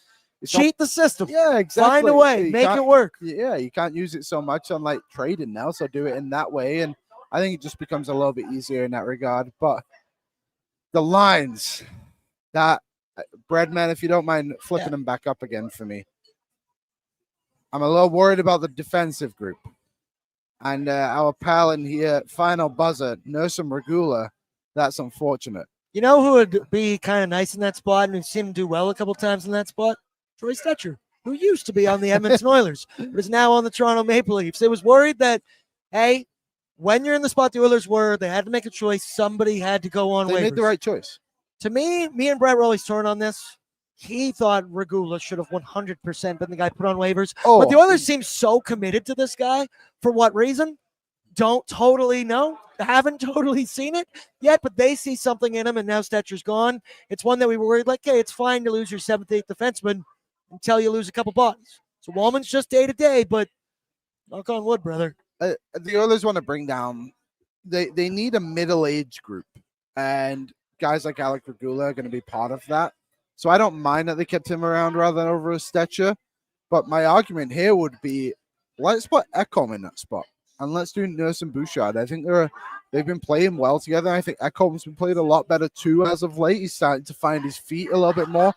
Cheat the system. Yeah, exactly. Find a way. You Make can't- it work. Yeah, you can't use it so much on like trading now, so do it in that way, and I think it just becomes a little bit easier in that regard. But the lines, that Breadman, if you don't mind flipping them back up again for me, I'm a little worried about the defensive group. And our pal in here, final buzzer, Nurse Regula, that's unfortunate. You know who would be kind of nice in that spot, and we've seen him do well a couple times in that spot? Troy Stetcher, who used to be on the Edmonton Oilers, but is now on the Toronto Maple Leafs. It was worried that, hey, when you're in the spot the Oilers were, they had to make a choice. Somebody had to go on They waivers. made the right choice. To me and Brett were always torn on this. He thought Regula should have 100% been the guy put on waivers. Oh, But the Oilers seem so committed to this guy. For what reason? Don't totally know. Haven't totally seen it yet, but they see something in him, and now Stetcher's gone. It's one that we were worried, like, hey, it's fine to lose your 7th, 8th defenseman until you lose a couple bodies. So Wallman's just day-to-day, but knock on wood, brother. The Oilers want to bring down, they need a middle-aged group. And guys like Alec Regula are going to be part of that. So I don't mind that they kept him around rather than over Stetcher. But my argument here would be, let's put Ekholm in that spot. And let's do Nurse and Bouchard. I think they've been playing well together. I think Ekholm's been playing a lot better too as of late. He's starting to find his feet a little bit more.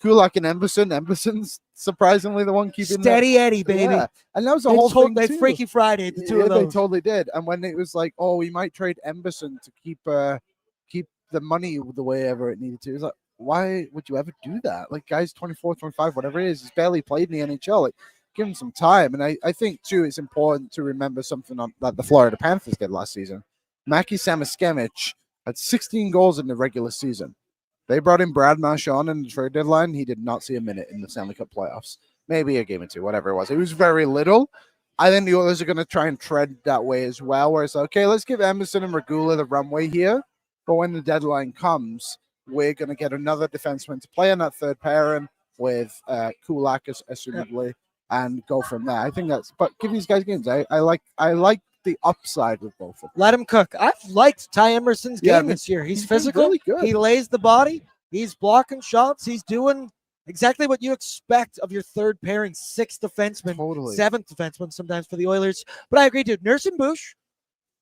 Kulak and Emberson. Emberson's surprisingly the one keeping Steady Eddie, baby. Yeah. And that was the whole thing They too. Freaky Friday, the two of They those. totally did. And when it was like, oh, we might trade Emberson to keep the money the way ever it needed to, it's like, why would you ever do that? Like, guy's 24, 25, whatever it is, he's barely played in the NHL. Like, give him some time. And I think, too, it's important to remember something that the Florida Panthers did last season. Mackie Samoskevich had 16 goals in the regular season. They brought in Brad Marchand in the trade deadline. He did not see a minute in the Stanley Cup playoffs. Maybe a game or two, whatever it was. It was very little. I think the Oilers are going to try and tread that way as well, where it's like, okay, let's give Emerson and Regula the runway here. But when the deadline comes, we're going to get another defenseman to play on that third pairing with Kulak, assumably, and go from there. I think that's, but give these guys games. I like the upside with both of them. Let him cook. I've liked Ty Emerson's game this year. He's physical. Really good. He lays the body. He's blocking shots. He's doing exactly what you expect of your third pairing, sixth defenseman, seventh defenseman sometimes for the Oilers. But I agree, dude. Nurse and Bush.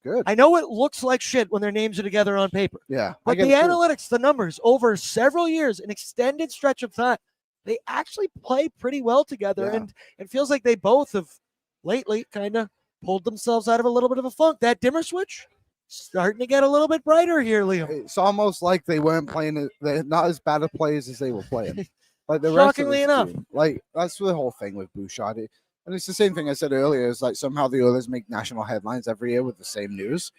Good. I know it looks like shit when their names are together on paper. Yeah. But the analytics, the numbers, over several years, an extended stretch of time, they actually play pretty well together. Yeah. And it feels like they both have lately kind of pulled themselves out of a little bit of a funk. That dimmer switch starting to get a little bit brighter here, Liam. It's almost like they weren't playing, they're not as bad of players as they were playing. Like the Shockingly rest of enough. team. Like, that's the whole thing with Bouchard. And it's the same thing I said earlier. Is like somehow the Oilers make national headlines every year with the same news.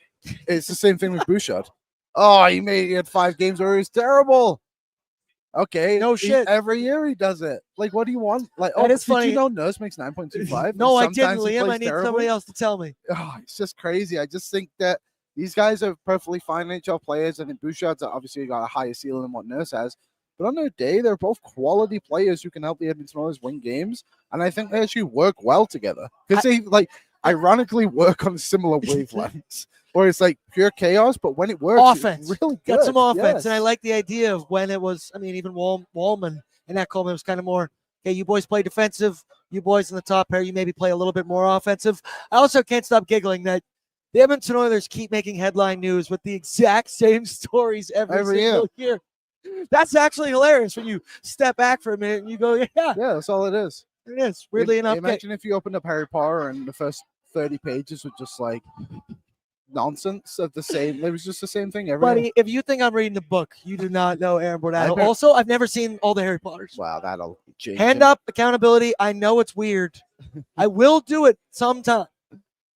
It's the same thing with Bouchard. Oh, he had 5 games where he was terrible. Okay, no shit. Every year he does it. Like, what do you want? Like, that is did funny. you know Nurse makes 9.25? No, I didn't, Liam. I need somebody else to tell me. Oh, it's just crazy. I just think that these guys are perfectly fine NHL players. I think Bouchard's obviously got a higher ceiling than what Nurse has. But on their day, they're both quality players who can help the Edmonton Oilers win games. And I think they actually work well together. Because they, like, ironically work on similar wavelengths. Or it's like pure chaos, but when it works, offense. It's really good. Got some offense. Yes. And I like the idea of when it was, I mean, even Wallman and Ekholm, it was kind of more, okay, you boys play defensive. You boys in the top pair, you maybe play a little bit more offensive. I also can't stop giggling that the Edmonton Oilers keep making headline news with the exact same stories every single year. That's actually hilarious when you step back for a minute and you go, yeah. Yeah, that's all it is. It is, weirdly enough. Imagine if you opened up Harry Potter and the first 30 pages were just like nonsense of the same. It was just the same thing every Buddy, if you think I'm reading the book, you do not know Aaron Bordato. Also, I've never seen all the Harry Potters. Wow, that'll change. Hand up, accountability. I know it's weird. I will do it sometime.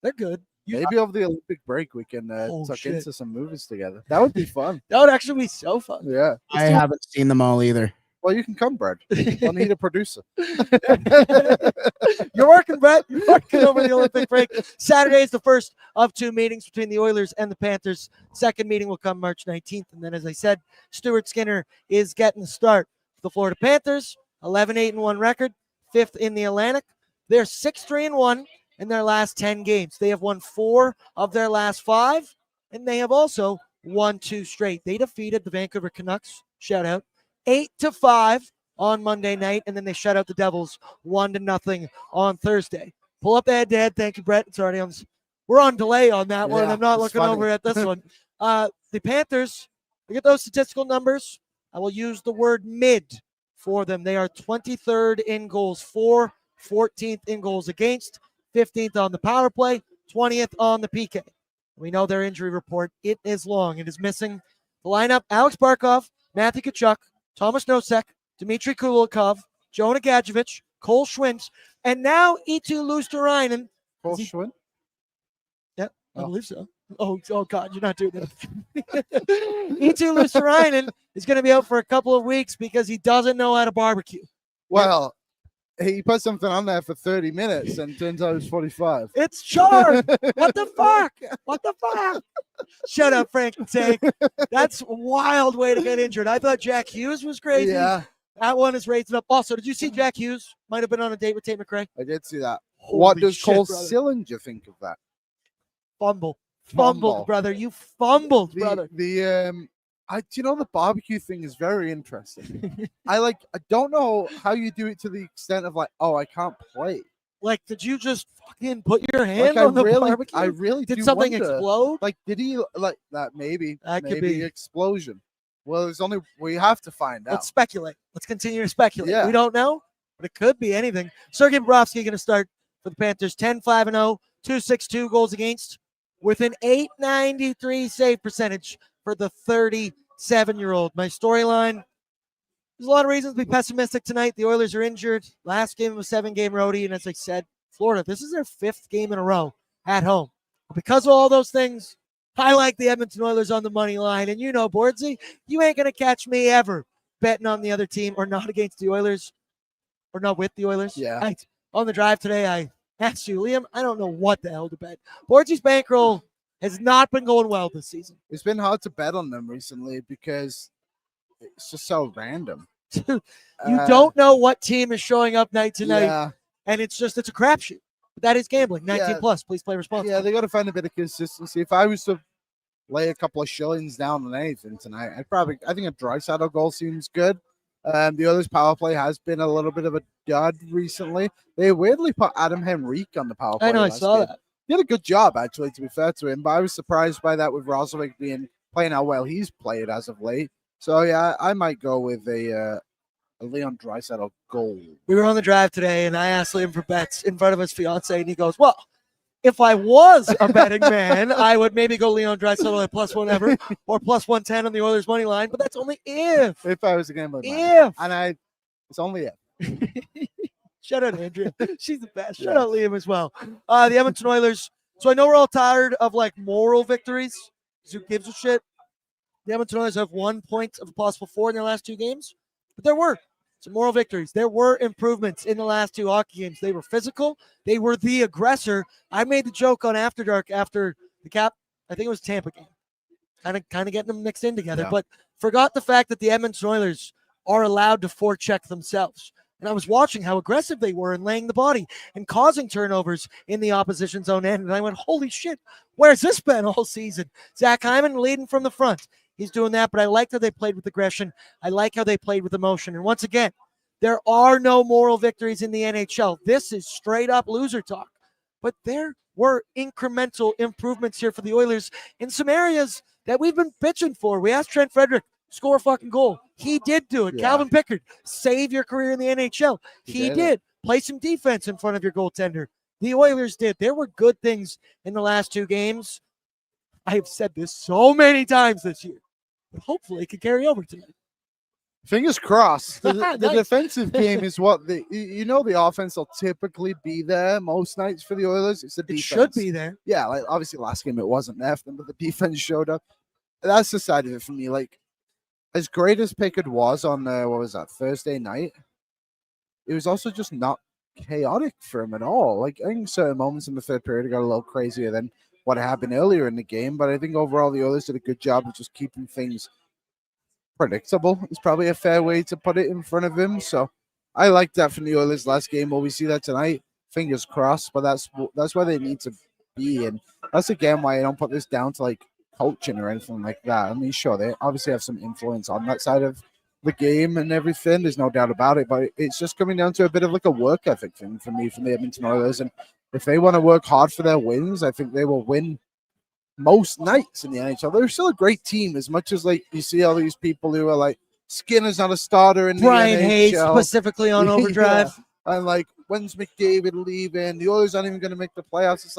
They're good. Maybe over the Olympic break we can tuck into some movies together. That would be fun. That would actually be so fun. Yeah. I haven't seen them all either. Well, you can come, Brad. I'll need a producer. You're working, Brett. You're working over the Olympic break. Saturday is the first of 2 meetings between the Oilers and the Panthers. Second meeting will come March 19th. And then, as I said, Stuart Skinner is getting the start. The Florida Panthers, 11-8-1 record, 5th in the Atlantic. They're 6-3-1 in their last 10 games. They have won 4 of their last 5, and they have also won 2 straight. They defeated the Vancouver Canucks, shout out, 8-5 on Monday night, and then they shut out the Devils 1-0 on Thursday. Pull up the head-to-head. Thank you, Brett. It's already on. We're on delay on that one. I'm not looking over at this one. The Panthers, look at those statistical numbers. I will use the word mid for them. They are 23rd in goals for, 14th in goals against, 15th on the power play, 20th on the PK. We know their injury report. It is long. It is missing the lineup: Alex Barkov, Matthew Tkachuk, Thomas Nosek, Dmitry Kulikov, Jonah Gadjevich, Cole Schwint, and now Eetu Luosterainen. Cole Schwint? Yeah, I believe so. Oh God, you're not doing that. Eetu Luosterainen is going to be out for a couple of weeks because he doesn't know how to barbecue. Well, he put something on there for 30 minutes and turns out it was 45. It's charred. What the fuck? What the fuck? Shut up, Frank and Tank. That's a wild way to get injured. I thought Jack Hughes was crazy. Yeah. That one is raised up. Also, did you see Jack Hughes might have been on a date with Tate McRae? I did see that. Holy what does shit, Cole brother. Sillinger think of that? Fumbled, brother. You fumbled, brother. The barbecue thing is very interesting. I don't know how you do it to the extent of like, oh, I can't play. Like, did you just fucking put your hand on the barbecue? I really did do something wonder, explode? Like, did he like that? Maybe That could maybe be. explosion. Well, we have to find out. Let's speculate. Let's continue to speculate. Yeah. We don't know, but it could be anything. Sergei Bobrovsky going to start for the Panthers, 10-5-0, 262 goals against, with an .893 save percentage for the 37-year-old. My storyline, there's a lot of reasons to be pessimistic tonight. The Oilers are injured. Last game of a 7-game roadie, and as I said, Florida, this is their 5th game in a row at home. But because of all those things, I like the Edmonton Oilers on the money line. And Bordzy, you ain't going to catch me ever betting on the other team or not against the Oilers or not with the Oilers. Yeah. On the drive today, I asked you, Liam, I don't know what the hell to bet. Bordzy's bankroll has not been going well this season. It's been hard to bet on them recently because it's just so random. You don't know what team is showing up night to night. Yeah. And it's a crapshoot. That is gambling. 18 plus. Please play responsibly. Yeah, they got to find a bit of consistency. If I was to lay a couple of shillings down on anything tonight, I think a Draisaitl goal seems good. The Oilers power play has been a little bit of a dud recently. They weirdly put Adam Henrique on the power play. I know, I saw that. He did a good job, actually, to be fair to him, but I was surprised by that with Roslovic playing how well he's played as of late. So, yeah, I might go with a Leon Draisaitl goal. We were on the drive today, and I asked Liam for bets in front of his fiance, and he goes, well, if I was a betting man, I would maybe go Leon Draisaitl at +1 ever or +110 on the Oilers money line, but that's only if. If I was a gambling man. And it's only if. Shout out Andrea. She's the best. Shout out Liam as well. The Edmonton Oilers. So I know we're all tired of moral victories. Who gives a shit? The Edmonton Oilers have 1 point of a possible 4 in their last 2 games, but there were some moral victories. There were improvements in the last 2 hockey games. They were physical. They were the aggressor. I made the joke on After Dark after the Cap. I think it was Tampa game. Kind of getting them mixed in together, but forgot the fact that the Edmonton Oilers are allowed to forecheck themselves. And I was watching how aggressive they were in laying the body and causing turnovers in the opposition zone end. And I went, holy shit, where's this been all season? Zach Hyman leading from the front. He's doing that, but I liked how they played with aggression. I like how they played with emotion. And once again, there are no moral victories in the NHL. This is straight up loser talk. But there were incremental improvements here for the Oilers in some areas that we've been bitching for. We asked Trent Frederick, score a fucking goal. He did do it. Yeah. Calvin Pickard, save your career in the NHL. He did. Play some defense in front of your goaltender. The Oilers did. There were good things in the last 2 games. I have said this so many times this year, but hopefully it could carry over tonight. Fingers crossed. The Nice. defensive game is what the offense will typically be there most nights for the Oilers. It's the defense. It should be there. Yeah, obviously last game it wasn't there for them, but the defense showed up. That's the side of it for me. As great as Pickard was on Thursday night, it was also just not chaotic for him at all. I think certain moments in the third period got a little crazier than what happened earlier in the game, but I think overall the Oilers did a good job of just keeping things predictable. It's probably a fair way to put it in front of him. So I like that from the Oilers last game. Will we see that tonight? Fingers crossed, but that's where they need to be, and that's again why I don't put this down to coaching or anything like that. I mean, sure, they obviously have some influence on that side of the game and everything. There's no doubt about it, but it's just coming down to a bit of a work ethic thing for me, from the Edmonton Oilers. And if they want to work hard for their wins, I think they will win most nights in the NHL. They're still a great team, as much as you see all these people who are Skinner's not a starter in Brian the NHL. Hayes specifically on overdrive. And when's McDavid leaving? The Oilers aren't even going to make the playoffs. It's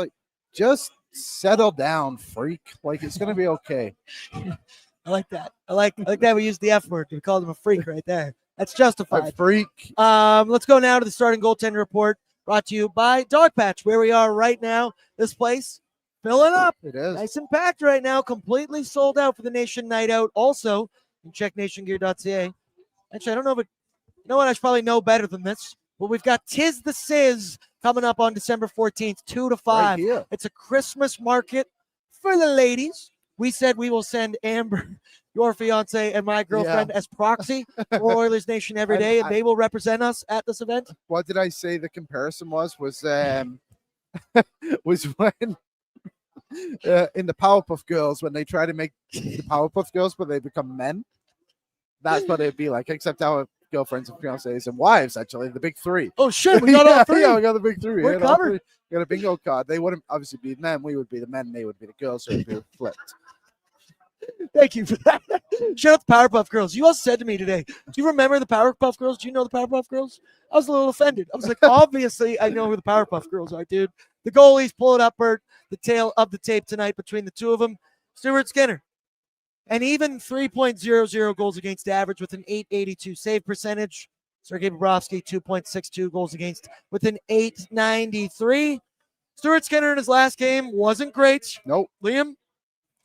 just settle down, freak. It's going to be okay. I like that. I like that we used the F word. We called him a freak right there. That's justified. A freak. Let's go now to the starting goaltender report, brought to you by Dogpatch, where we are right now. This place filling up. It is. Nice and packed right now. Completely sold out for the Nation Night Out. Also, you can check nationgear.ca. Actually, I don't know, but you know what? I should probably know better than this. But we've got Tis the Sizz coming up on December 14th, 2 to 5. Right, it's a Christmas market for the ladies. We said we will send Amber, your fiance, and my girlfriend as proxy for Oilers Nation every day, and they will represent us at this event. What did I say the comparison was when in the Powerpuff Girls when they try to make the Powerpuff Girls, but they become men. That's what it'd be like, except our girlfriends and fiancés and wives, actually, the big three. Oh shit, we got all three. Yeah, we got the big three. We're We had all covered. three. We got a bingo card. They wouldn't obviously be men. We would be the men. They would be the girls. So it'd be flipped. Thank you for that. Shout out the Powerpuff Girls. You also said to me today, do you remember the Powerpuff Girls? Do you know the Powerpuff Girls? I was a little offended. I was like, obviously, I know who the Powerpuff Girls are, dude. The goalies pull it up, Bert. The tail of the tape tonight between the two of them. Stuart Skinner. And even 3.00 goals against average with an 882 save percentage. Sergei Bobrovsky, 2.62 goals against with an 893. Stuart Skinner in his last game wasn't great. Nope. Liam,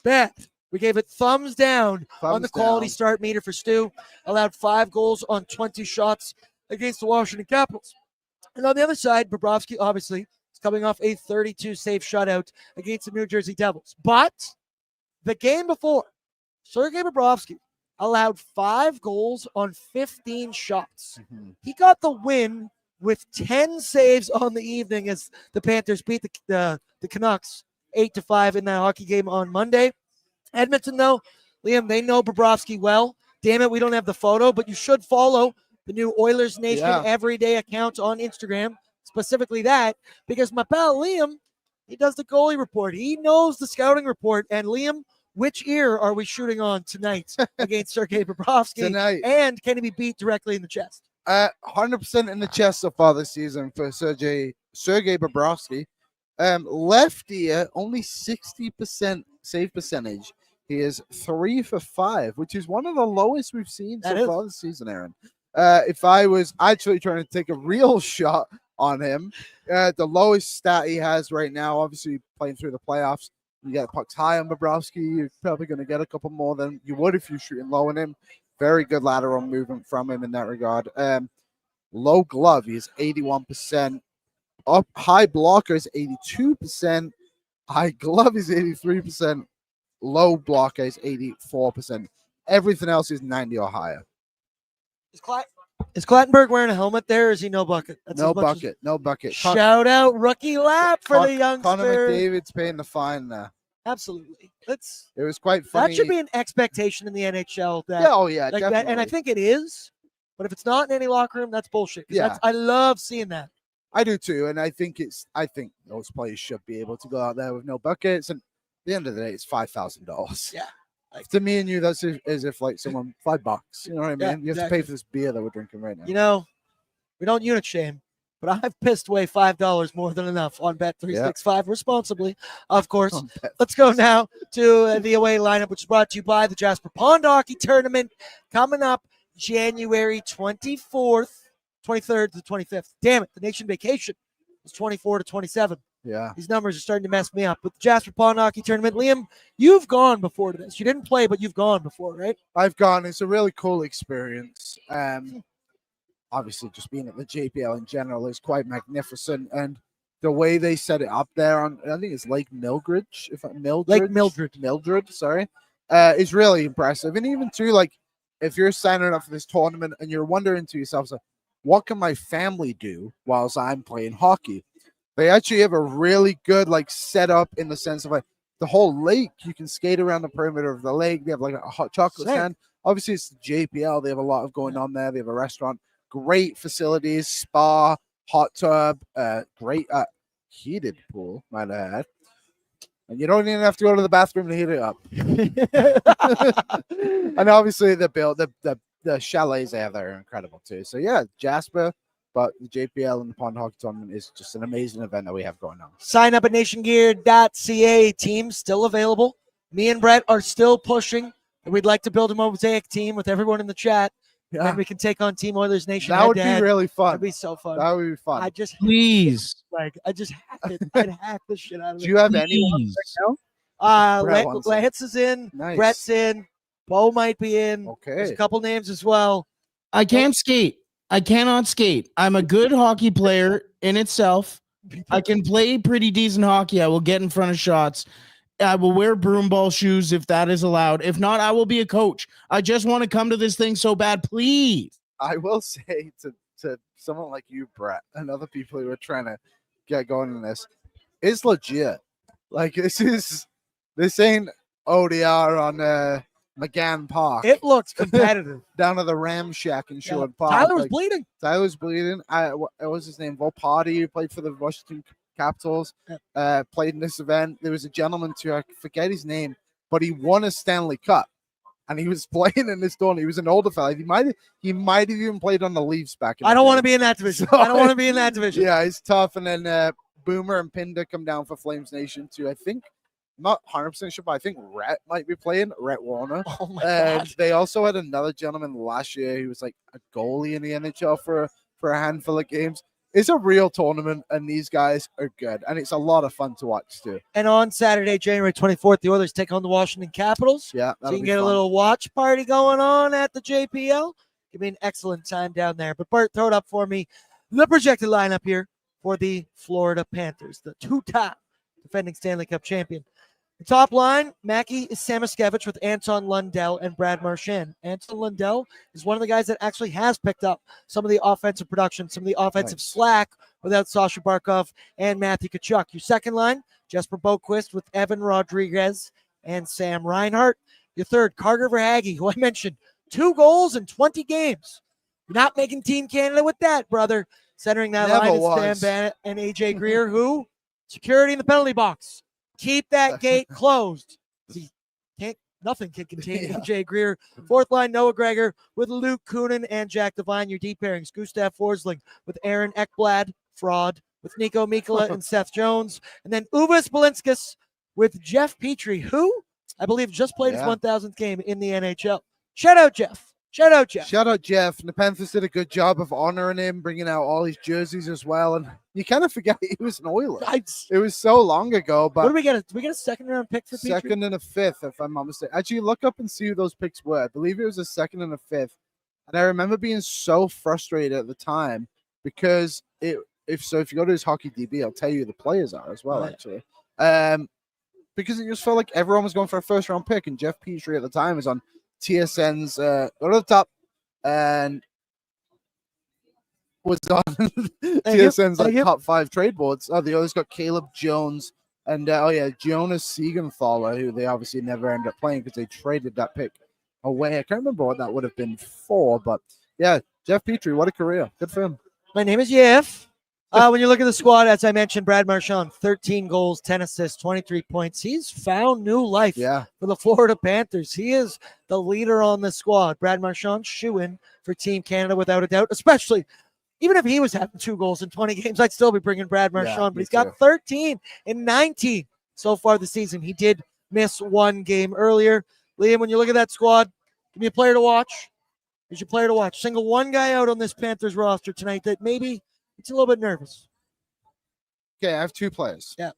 bad. We gave it thumbs down on the quality start meter for Stu. Allowed 5 goals on 20 shots against the Washington Capitals. And on the other side, Bobrovsky obviously is coming off a 32 save shutout against the New Jersey Devils. But the game before, Sergei Bobrovsky allowed 5 goals on 15 shots. Mm-hmm. He got the win with 10 saves on the evening as the Panthers beat the Canucks 8-5 in that hockey game on Monday. Edmonton, though, Liam, they know Bobrovsky well. Damn it, we don't have the photo, but you should follow the new Oilersnation Everyday account on Instagram, specifically that, because my pal Liam, he does the goalie report. He knows the scouting report. And Liam, which ear are we shooting on tonight against Sergei Bobrovsky? Tonight. And can he be beat directly in the chest? 100% in the chest so far this season for Sergei Bobrovsky. Left ear, only 60% save percentage. He is 3 for 5, which is one of the lowest we've seen so far this season, Aaron. If I was actually trying to take a real shot on him, the lowest stat he has right now, obviously playing through the playoffs, you get pucks high on Bobrovsky, you're probably going to get a couple more than you would if you're shooting low on him. Very good lateral movement from him in that regard. Low glove, he's 81%. Up high blocker is 82%. High glove is 83%. Low blocker is 84%. Everything else is 90 or higher. Is Clattenburg wearing a helmet there, or is he no bucket? That's no bucket. No bucket. Shout out rookie lap for the youngster. Connor McDavid's paying the fine there. Absolutely. It was quite funny. That should be an expectation in the NHL. That, definitely. That, and I think it is. But if it's not in any locker room, that's bullshit. Yeah. I love seeing that. I do too, and I think those players should be able to go out there with no buckets. And at the end of the day, it's $5,000. Yeah. To me and you, that's as if like someone $5. You know what I mean? Yeah, you have to pay for this beer that we're drinking right now. You know, we don't unit shame, but I've pissed away $5 more than enough on Bet365 responsibly, of course. Let's go now to the away lineup, which is brought to you by the Jasper Pond Hockey Tournament coming up January 24th. 23rd to the 25th. Damn it, the nation vacation is 24 to 27. Yeah. These numbers are starting to mess me up. With the Jasper Pond Hockey Tournament, Liam, you've gone before to this. You didn't play, but you've gone before, right? I've gone. It's a really cool experience. Obviously, just being at the JPL in general is quite magnificent. And the way they set it up there on, I think it's Lake Mildred, sorry, is really impressive. And even too, like, if you're signing up for this tournament and you're wondering to yourself, like, what can my family do whilst I'm playing hockey? They actually have a really good setup in the sense of the whole lake. You can skate around the perimeter of the lake. They have a hot chocolate stand. Obviously, it's the JPL. They have a lot of going on there. They have a restaurant, great facilities, spa, hot tub, great heated pool, might I add. And you don't even have to go to the bathroom to heat it up. And obviously, the chalets they have there are incredible too. So yeah, Jasper, but the JPL and the Pond Hockey Tournament is just an amazing event that we have going on. Sign up at nationgear.ca. Teams still available. Me and Brett are still pushing. We'd like to build a mosaic team with everyone in the chat. Yeah. And we can take on Team Oilers Nation. That would be really fun. That'd be so fun. That would be fun. I just hacked it. I'd hack the shit out of it. Do you have anyone right now? Lance is in. Nice. Brett's in. Bo might be in. Okay. There's a couple names as well. I can't skate. I cannot skate. I'm a good hockey player in itself. I can play pretty decent hockey. I will get in front of shots. I will wear broom ball shoes if that is allowed. If not, I will be a coach. I just want to come to this thing so bad, please. I will say to someone like you, Brett, and other people who are trying to get going in this, it's legit. Like this ain't ODR on McGann Park. It looks competitive. Down to the Ram Shack in Yeah. Sherwood Park. Tyler was Like, bleeding. Tyler's bleeding. What was his name? Volpardi, who played for the Washington Capitals, played in this event. There was a gentleman too, I forget his name, but he won a Stanley Cup, and he was playing in this tournament. He was an older fella. He might have even played on the Leafs back in I the don't day. want to be in that division. So- I don't want to be in that division. Yeah, he's tough. And then Boomer and Pinder come down for Flames Nation too. I think, I'm not 100% sure, but I think Rhett might be playing, Rhett Warner. Oh my And god. they also had another gentleman last year who was like a goalie in the NHL for a handful of games. It's a real tournament, and these guys are good, and it's a lot of fun to watch too. And on Saturday, January 24th, the Oilers take on the Washington Capitals. Yeah, So that'll you can be get fun. a little watch party going on at the JPL. Give me an excellent time down there. But Bert, throw it up for me. The projected lineup here for the Florida Panthers, the two-time defending Stanley Cup champion. The top line, Mackie Samoskevich with Anton Lundell and Brad Marchand. Anton Lundell is one of the guys that actually has picked up some of the offensive production, some of the offensive Nice. slack without Sasha Barkov and Matthew Tkachuk. Your second line, Jesper Boquist with Evan Rodriguez and Sam Reinhart. Your third, Carter Verhaeghe, who I mentioned, 2 goals in 20 games. You're not making Team Canada with that, brother. Centering that Never line is was. Stan Bennett and AJ Greer, who security in the penalty box. Keep that gate closed. Nothing can contain AJ Greer. Fourth line, Noah Gregor with Luke Kunin and Jack Devine. Your deep pairings, Gustav Forsling with Aaron Ekblad, fraud, with Nico Mikkola and Seth Jones. And then Uvas Balinskis with Jeff Petrie, who I believe just played his 1,000th game in the NHL. Shout out, Jeff. Shout out, Jeff. Shout out, Jeff. And the Panthers did a good job of honoring him, bringing out all his jerseys as well. And you kind of forget he was an Oiler. It was so long ago, What but do we get? Do we get a second round pick for Petrie? second and a fifth, if I'm not mistaken. Actually, look up and see who those picks were. I believe it was a second and a fifth. And I remember being so frustrated at the time because if you go to his hockey DB, I'll tell you who the players are as well, actually. Because it just felt like everyone was going for a first round pick, and Jeff Petrie at the time was on TSN's go to the top and was on TSN's top 5 trade boards. Oh, the others got Caleb Jones and Jonas Siegenthaler, who they obviously never ended up playing because they traded that pick away. I can't remember what that would have been for, but yeah, Jeff Petrie, what a career. Good for him. My name is Jeff. When you look at the squad, as I mentioned, Brad Marchand, 13 goals, 10 assists, 23 points. He's found new life for the Florida Panthers. He is the leader on the squad. Brad Marchand, shoo-in for Team Canada without a doubt, especially even if he was having 2 goals in 20 games, I'd still be bringing Brad Marchand, but he's got 13 in 19 so far this season. He did miss 1 game earlier. Liam, when you look at that squad, give me a player to watch. Who's your player to watch? Single one guy out on this Panthers roster tonight that maybe it's a little bit nervous. Okay, I have 2 players. Yeah.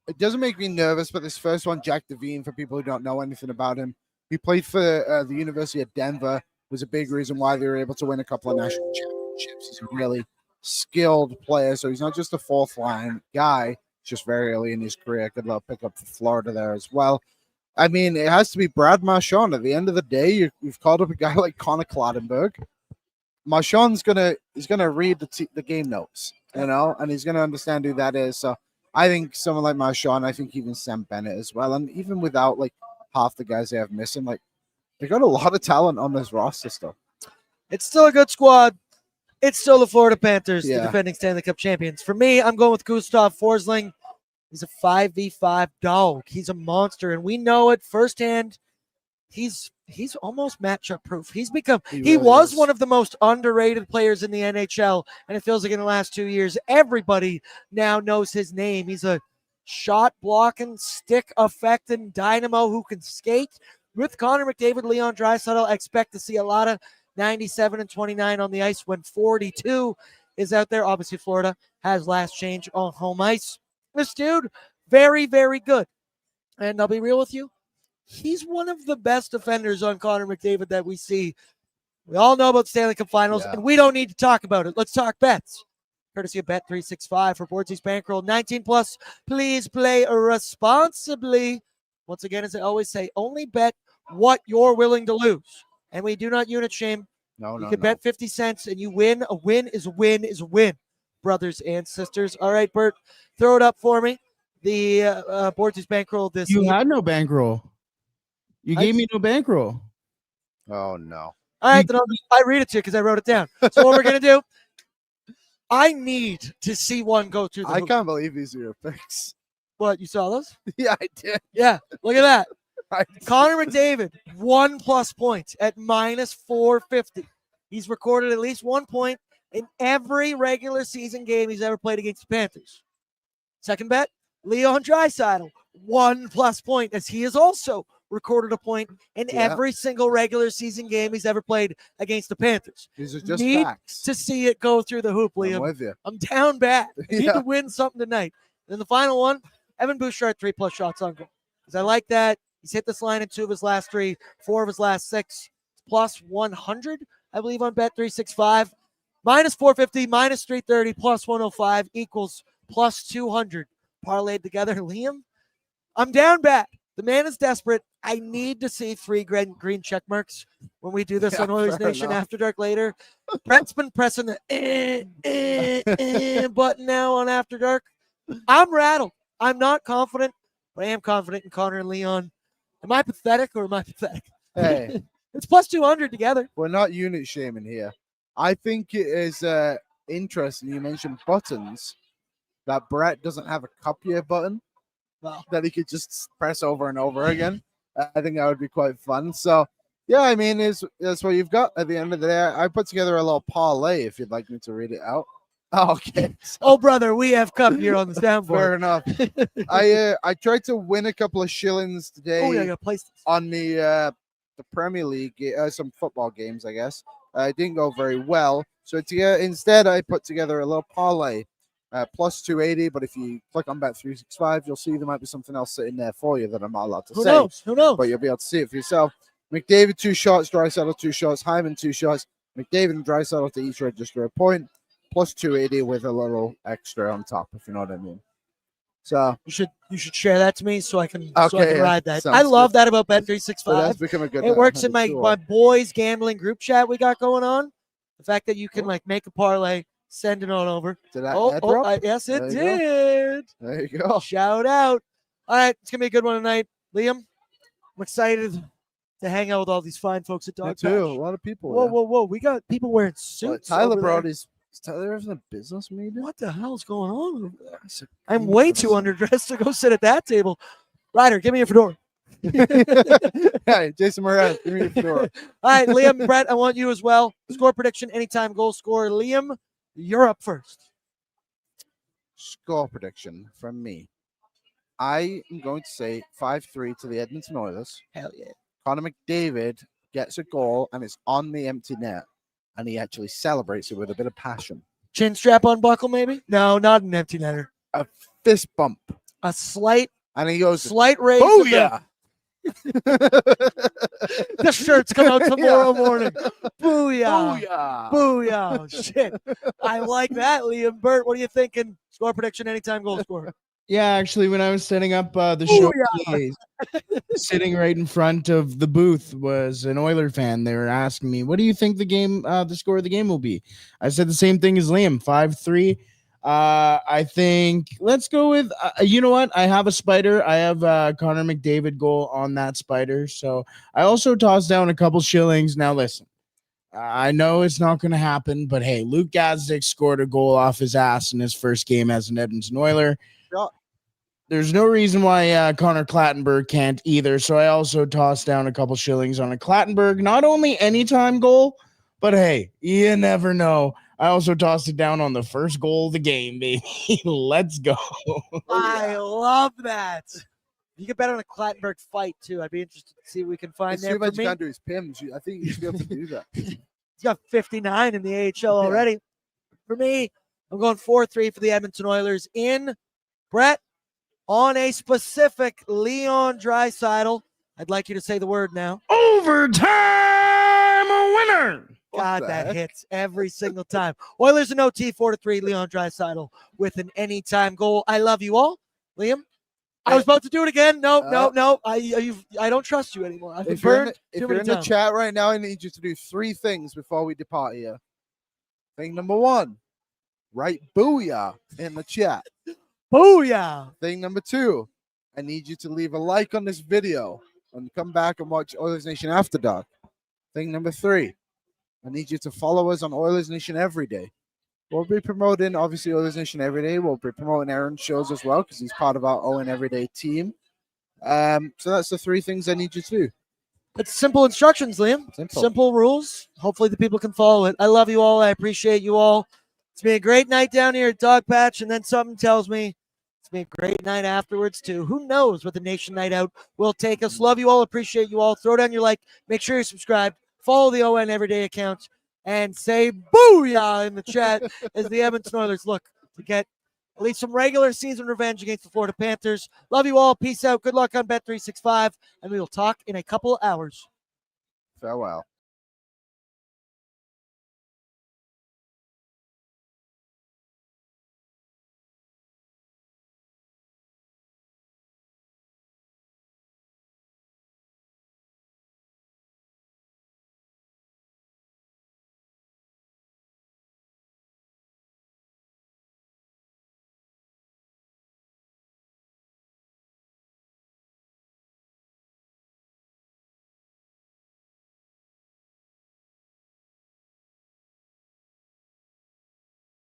It doesn't make me nervous, but this first one, Jack Devine, for people who don't know anything about him, he played for the University of Denver, was a big reason why they were able to win a couple of national championships. He's a really skilled player, so he's not just a 4th line guy. He's just very early in his career. Good luck pick up for Florida there as well. I mean, it has to be Brad Marchand. At the end of the day, you've called up a guy like Connor Clattenburg. Marchand's gonna read the game notes, and he's gonna understand who that is. So I think someone like Marchand, I think even Sam Bennett as well, and even without like half the guys they have missing, like they got a lot of talent on this roster still. It's still a good squad. It's still the Florida Panthers, the defending Stanley Cup champions. For me, I'm going with Gustav Forsling. He's a 5v5 dog. He's a monster, and we know it firsthand. He's almost matchup proof. He was one of the most underrated players in the NHL, and it feels like in the last 2 years, everybody now knows his name. He's a shot blocking, stick affecting dynamo who can skate. With Connor McDavid, Leon Draisaitl, I expect to see a lot of 97 and 29 on the ice when 42 is out there. Obviously, Florida has last change on home ice. This dude, very, very good. And I'll be real with you. He's one of the best defenders on Connor McDavid that we see. We all know about Stanley Cup Finals, and we don't need to talk about it. Let's talk bets. Courtesy of Bet365 for Bordzy's Bankroll. 19 plus. Please play responsibly. Once again, as I always say, only bet what you're willing to lose. And we do not unit shame. You can bet 50 cents and you win. A win is a win is a win, brothers and sisters. All right, Bert, throw it up for me. the Bordzy's bankroll this You evening. had no bankroll. You I- gave me no bankroll. Oh no. All right, then I read it to you because I wrote it down. So what we're gonna do? I need to see one go through the I hoop. can't believe these are your picks. What, you saw those? Yeah, I did. Yeah, look at that. I Connor McDavid, 1+ points at -450. He's recorded at least 1 point in every regular season game he's ever played against the Panthers. Second bet, Leon Draisaitl, 1+ point, as he has also recorded a point in Yeah. every single regular season game he's ever played against the Panthers. These are just Need facts. to see it go through the hoop, I'm Liam. with you. I'm down bad. I need Yeah. to win something tonight. And then the final one, Evan Bouchard, 3+ shots on goal. Because I like that. He's hit this line in 2 of his last 3, 4 of his last 6. Plus 100, I believe, on Bet365. -450, -330, +105 equals +200. Parlayed together, Liam. I'm down bad. The man is desperate. I need to see 3 green check marks when we do this Yeah, on Oilers fair Nation enough. After Dark later. Brett's been pressing the button now on After Dark. I'm rattled. I'm not confident, but I am confident in Connor and Leon. Am I pathetic or am I pathetic? Hey, It's +200 together. we're not unit shaming here. I think it is interesting you mentioned buttons, that Brett doesn't have a copier button Wow. that he could just press over and over again. I think that would be quite fun. So, yeah, I mean, that's what you've got at the end of the day. I put together a little parlay if you'd like me to read it out. Oh, okay. Oh, brother, we have cup here on the Fair soundboard. enough. I tried to win a couple of shillings today. Oh, yeah, I got to place this. On the Premier League, some football games, I guess. It didn't go very well. So instead, I put together a little parlay, +280. But if you click on Bet365, you'll see there might be something else sitting there for you that I'm not allowed to Who say. knows? Who knows? But you'll be able to see it for yourself. McDavid 2 shots, Draisaitl 2 shots, Hyman 2 shots. McDavid and Draisaitl to each register a point, +280 with a little extra on top, if you know what I mean. So You should share that to me so I can Okay, yeah. ride that. Sounds I love good. that about so that's Bet365. become a good. It works in tool. my boys gambling group chat we got going on. The fact that you can like make a parlay, send it on over. Did that Oh, drop? yes, it There you did. There you go. Shout out. All right, it's gonna be a good one tonight, Liam. I'm excited to hang out with all these fine folks at Me Dogpatch. too. A lot of people. Whoa, yeah. whoa, whoa! We got people wearing Well, suits. Tyler over brought there. his. Is Tyler having a business meeting? What the hell's going on over there? That's a I'm way too underdressed to go sit at that table. Ryder, give me a fedora. Hey, Jason Mraz, give me your fedora. All right, Liam, Brett, I want you as well. Score prediction, anytime goal scorer. Liam, you're up first. Score prediction from me. I am going to say 5-3 to the Edmonton Oilers. Hell yeah. Connor McDavid gets a goal and it's on the empty net, and he actually celebrates it with a bit of passion. Chin strap unbuckle, maybe? No, not an empty netter. A fist bump, A slight and he goes, raise. of the- "Booyah!" The shirts come out tomorrow morning. Booyah. Booyah! Booyah. Shit. I like that, Liam. Bert, what are you thinking? Score prediction, anytime goal scorer. Yeah, actually, when I was setting up the show, today, sitting right in front of the booth was an Oiler fan. They were asking me, "What do you think the score of the game will be?" I said the same thing as Liam, 5-3. I think let's go with. You know what? I have a spider. I have Connor McDavid goal on that spider. So I also tossed down a couple shillings. Now listen. I know it's not going to happen, but hey, Luke Gazdic scored a goal off his ass in his first game as an Edmonton Oiler. There's no reason why Connor Clattenburg can't either. So I also tossed down a couple shillings on a Clattenburg, not only anytime goal, but hey, you never know. I also tossed it down on the first goal of the game, baby. Let's go. I love that. You can bet on a Clattenburg fight, too. I'd be interested to see what we can find It's there too for bad you me. can't do his PIMs. I think you should be able to do that. He's got 59 in the AHL already. For me, I'm going 4-3 for the Edmonton Oilers in. Brett, on a specific Leon Draisaitl. I'd like you to say the word now. Overtime winner. God, the that heck? hits every single time. Oilers in OT, 4-3. Leon Draisaitl with an anytime goal. I love you all. Liam, I was about to do it again. No. I don't trust you anymore. I've been If you're in burned the, too if you're many in the times. chat right now, I need you to do 3 things before we depart here. Thing number 1, write booyah in the chat. Booyah. Thing number 2, I need you to leave a like on this video and come back and watch Oilers Nation After Dark. Thing number 3, I need you to follow us on Oilers Nation Every Day. We'll be promoting, obviously, Oilers Nation Every Day. We'll be promoting Aaron's shows as well because he's part of our Owen Everyday team. So that's the 3 things I need you to do. It's simple instructions, Liam. Simple. Simple rules. Hopefully the people can follow it. I love you all. I appreciate you all. It's been a great night down here at Dogpatch, and then something tells me it's been a great night afterwards, too. Who knows what the Nation Night Out will take us. Love you all. Appreciate you all. Throw down your like. Make sure you're subscribed. Follow the ON Everyday account. And say booyah in the chat as the Edmonton Oilers look to get at least some regular season revenge against the Florida Panthers. Love you all. Peace out. Good luck on Bet365. And we will talk in a couple of hours. Farewell.